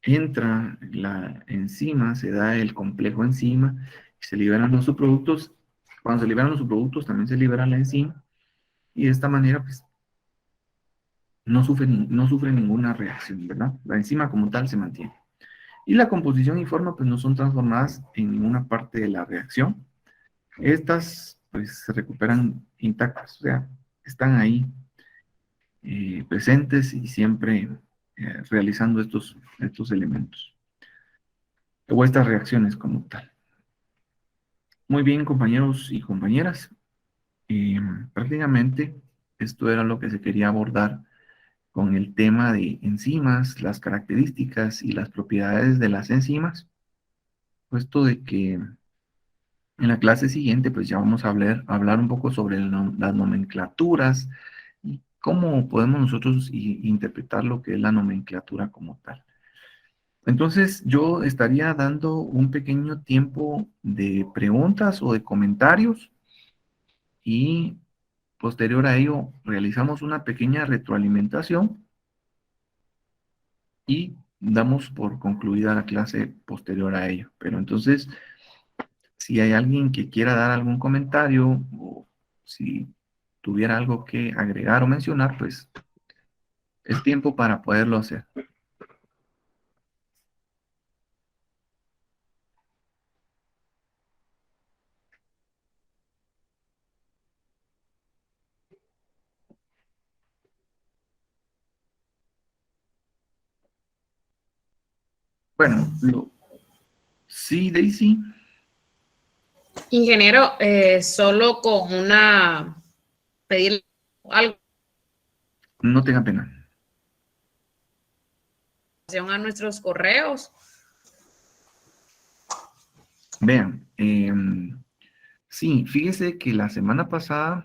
entra la enzima, se da el complejo enzima, y se liberan los subproductos. Cuando se liberan los subproductos, también se libera la enzima, y de esta manera, pues, no sufre ninguna reacción, ¿verdad? La enzima como tal se mantiene. Y la composición y forma, pues, no son transformadas en ninguna parte de la reacción. Estas, pues, se recuperan intactas, o sea, están ahí presentes y siempre realizando estos elementos o estas reacciones como tal. Muy bien, compañeros y compañeras. Prácticamente esto era lo que se quería abordar con el tema de enzimas, las características y las propiedades de las enzimas. puesto de que en la clase siguiente pues ya vamos a hablar un poco sobre las nomenclaturas y cómo podemos nosotros interpretar lo que es la nomenclatura como tal. Entonces, yo estaría dando un pequeño tiempo de preguntas o de comentarios y posterior a ello realizamos una pequeña retroalimentación y damos por concluida la clase posterior a ello. Pero entonces, si hay alguien que quiera dar algún comentario o si tuviera algo que agregar o mencionar, pues es tiempo para poderlo hacer. Bueno, sí, Daisy. Ingeniero, solo con pedir algo No tenga pena. a nuestros correos. Vean, sí, fíjese que la semana pasada,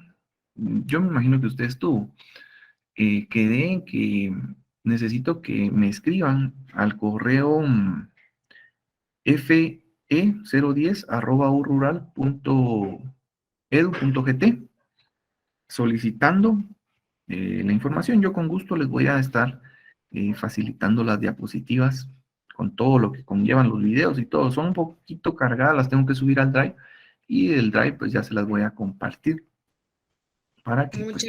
yo me imagino que usted estuvo, quedé en que necesito que me escriban al correo fe010@urural.edu.gt solicitando la información. Yo con gusto les voy a estar facilitando las diapositivas con todo lo que conllevan los videos y todo. Son un poquito cargadas, las tengo que subir al Drive y del Drive pues ya se las voy a compartir para que pues,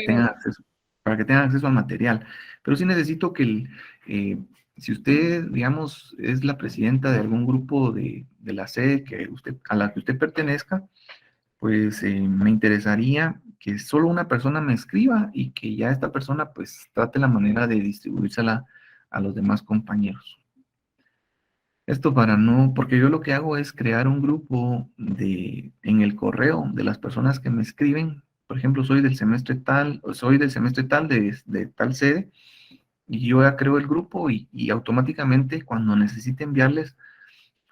para que tengan acceso al material. Pero sí necesito que si usted, digamos, es la presidenta de algún grupo de la sede a la que usted pertenezca, pues me interesaría que solo una persona me escriba y que ya esta persona pues trate la manera de distribuírsela a los demás compañeros. Esto para no, porque yo lo que hago es crear un grupo en el correo de las personas que me escriben. Por ejemplo, soy del semestre tal, o soy del semestre tal de tal sede, y yo ya creo el grupo y automáticamente cuando necesite enviarles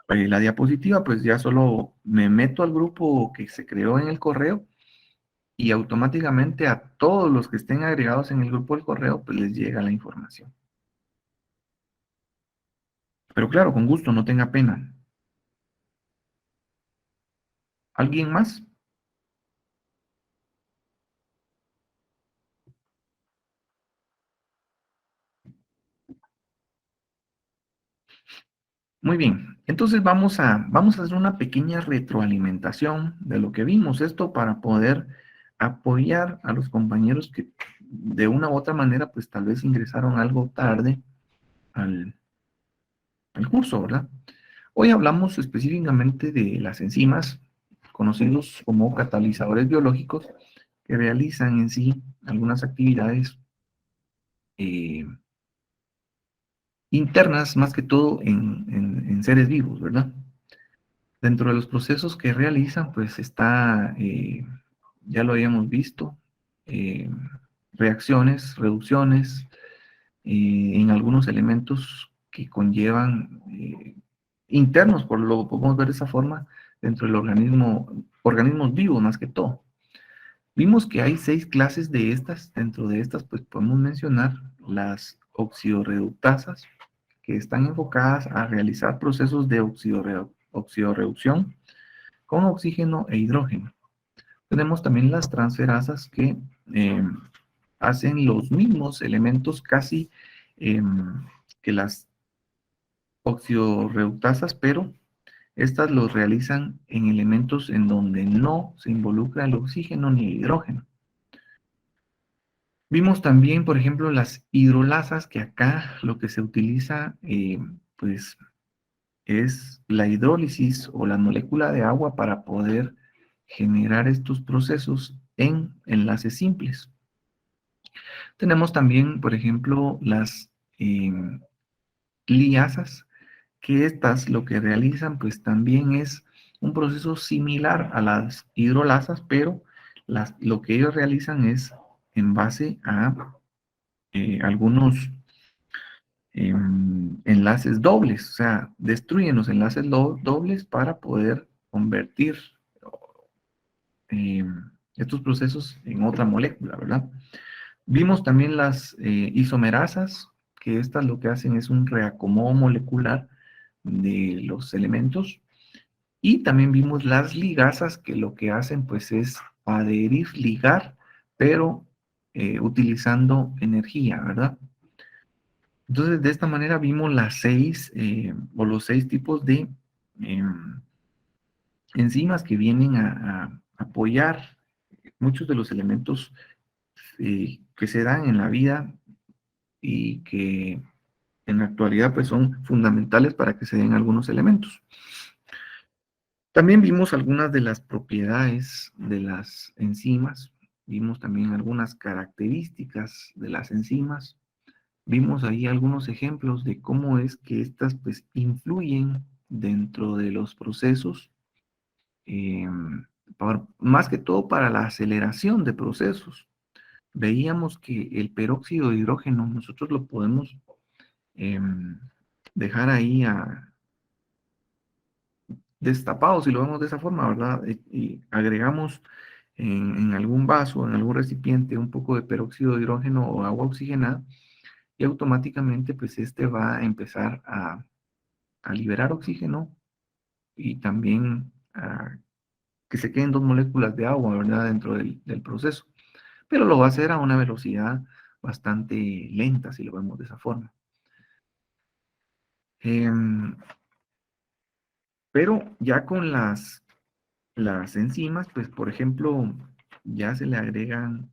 la diapositiva, pues ya solo me meto al grupo que se creó en el correo y automáticamente a todos los que estén agregados en el grupo del correo, pues les llega la información. Pero claro, con gusto, no tenga pena. ¿Alguien más? Muy bien, entonces vamos a hacer una pequeña retroalimentación de lo que vimos, esto para poder apoyar a los compañeros que de una u otra manera, pues tal vez ingresaron algo tarde al curso, ¿verdad? Hoy hablamos específicamente de las enzimas, conocidos como catalizadores biológicos, que realizan en sí algunas actividades internas, más que todo en seres vivos, ¿verdad? Dentro de los procesos que realizan, pues está, ya lo habíamos visto, eh, reacciones, reducciones, en algunos elementos que conllevan internos, por lo podemos ver de esa forma, dentro del organismos vivos más que todo. Vimos que hay 6 clases de estas. Dentro de estas, pues podemos mencionar las oxidorreductasas, que están enfocadas a realizar procesos de oxidorreducción con oxígeno e hidrógeno. Tenemos también las transferasas que hacen los mismos elementos casi que las oxidorreductasas, pero estas los realizan en elementos en donde no se involucra el oxígeno ni el hidrógeno. Vimos también, por ejemplo, las hidrolasas, que acá lo que se utiliza, pues, es la hidrólisis o la molécula de agua para poder generar estos procesos en enlaces simples. Tenemos también, por ejemplo, las liasas, que estas lo que realizan, pues, también es un proceso similar a las hidrolasas, pero lo que ellos realizan es en base a algunos enlaces dobles, o sea, destruyen los enlaces dobles para poder convertir estos procesos en otra molécula, ¿verdad? Vimos también las isomerasas, que estas lo que hacen es un reacomodo molecular de los elementos. Y también vimos las ligasas, que lo que hacen pues es adherir, ligar, pero utilizando energía, ¿verdad? Entonces, de esta manera vimos las seis o los seis tipos de enzimas que vienen a apoyar muchos de los elementos que se dan en la vida y que en la actualidad pues son fundamentales para que se den algunos elementos. También vimos algunas de las propiedades de las enzimas, vimos también algunas características de las enzimas, vimos ahí algunos ejemplos de cómo es que estas pues influyen dentro de los procesos, más que todo para la aceleración de procesos. Veíamos que el peróxido de hidrógeno nosotros lo podemos dejar ahí destapado, si lo vemos de esa forma, ¿verdad? Y agregamos en algún vaso, en algún recipiente, un poco de peróxido de hidrógeno o agua oxigenada, y automáticamente pues este va a empezar a liberar oxígeno y también a que se queden dos moléculas de agua, ¿verdad? Dentro del proceso. Pero lo va a hacer a una velocidad bastante lenta, si lo vemos de esa forma. Pero ya con las enzimas, pues por ejemplo, ya se le agregan,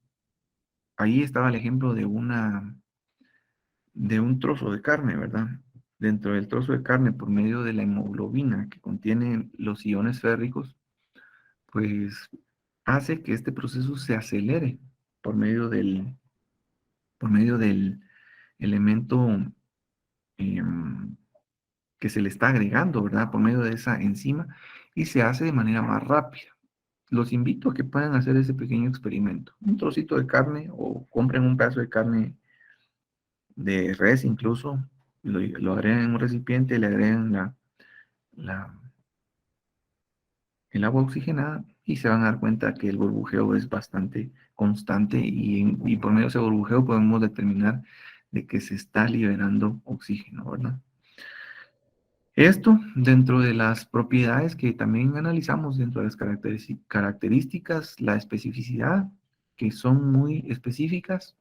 ahí estaba el ejemplo de un trozo de carne, ¿verdad? Dentro del trozo de carne, por medio de la hemoglobina que contiene los iones férricos, pues hace que este proceso se acelere por medio del elemento que se le está agregando, ¿verdad? Por medio de esa enzima, y se hace de manera más rápida. Los invito a que puedan hacer ese pequeño experimento. Un trocito de carne o compren un pedazo de carne de res incluso, lo agregan en un recipiente, le agregan el agua oxigenada y se van a dar cuenta que el burbujeo es bastante constante y por medio de ese burbujeo podemos determinar de que se está liberando oxígeno, ¿verdad? Esto dentro de las propiedades que también analizamos dentro de las características, la especificidad, que son muy específicas.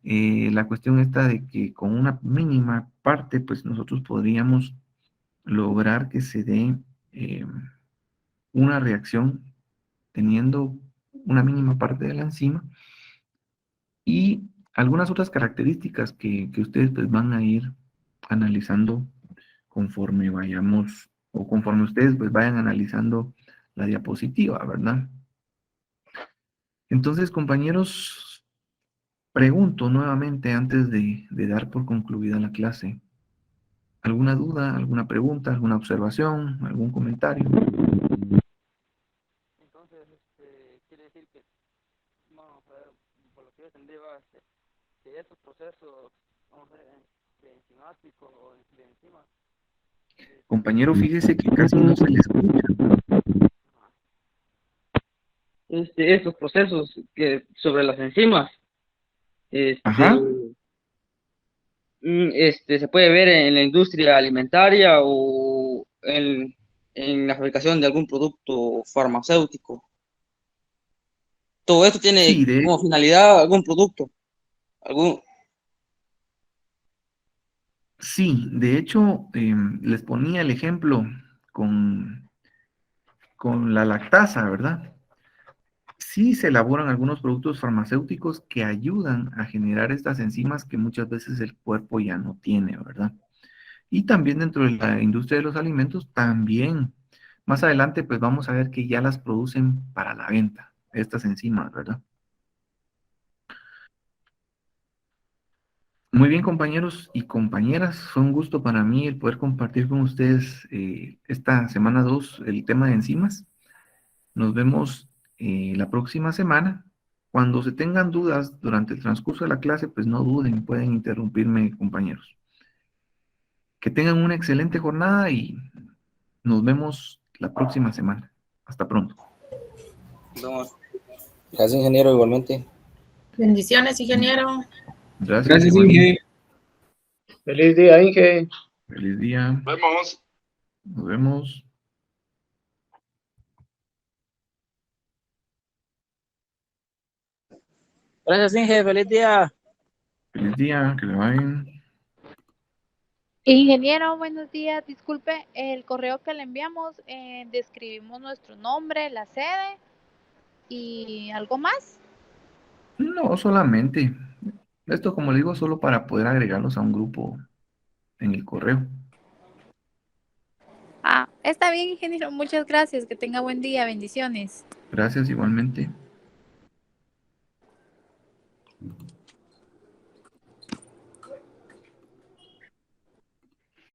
La cuestión está de que con una mínima parte, pues nosotros podríamos lograr que se dé una reacción teniendo una mínima parte de la enzima y algunas otras características que ustedes pues van a ir analizando conforme vayamos o conforme ustedes pues vayan analizando la diapositiva, ¿verdad? Entonces, compañeros, pregunto nuevamente antes de dar por concluida la clase. ¿Alguna duda, alguna pregunta, alguna observación, algún comentario? Entonces, quiere decir que, vamos a ver, por lo que yo entendí, que estos procesos, vamos a ver, de enzimáticos o de enzimas, Compañero, fíjese que casi no se le escucha. estos procesos que sobre las enzimas, Ajá. se puede ver en la industria alimentaria o en la fabricación de algún producto farmacéutico. Todo esto tiene Sí, como finalidad algún producto, de hecho, les ponía el ejemplo con la lactasa, ¿verdad? Sí se elaboran algunos productos farmacéuticos que ayudan a generar estas enzimas que muchas veces el cuerpo ya no tiene, ¿verdad? Y también dentro de la industria de los alimentos, también, más adelante, pues vamos a ver que ya las producen para la venta, estas enzimas, ¿verdad? Muy bien, compañeros y compañeras, fue un gusto para mí el poder compartir con ustedes esta semana 2 el tema de enzimas. Nos vemos la próxima semana. Cuando se tengan dudas durante el transcurso de la clase, pues no duden, pueden interrumpirme, compañeros. Que tengan una excelente jornada y nos vemos la próxima semana. Hasta pronto. Gracias, ingeniero, igualmente. Bendiciones, ingeniero. Gracias, Inge. igualmente. Feliz día, Inge. Feliz día. Vemos. Nos vemos. Gracias, Inge. Feliz día. Feliz día, que le vayan. Ingeniero, buenos días. Disculpe, el correo que le enviamos, describimos nuestro nombre, la sede y algo más. No, solamente. Esto, como le digo, solo para poder agregarlos a un grupo en el correo. Está bien, ingeniero. Muchas gracias. Que tenga buen día. Bendiciones. Gracias, igualmente.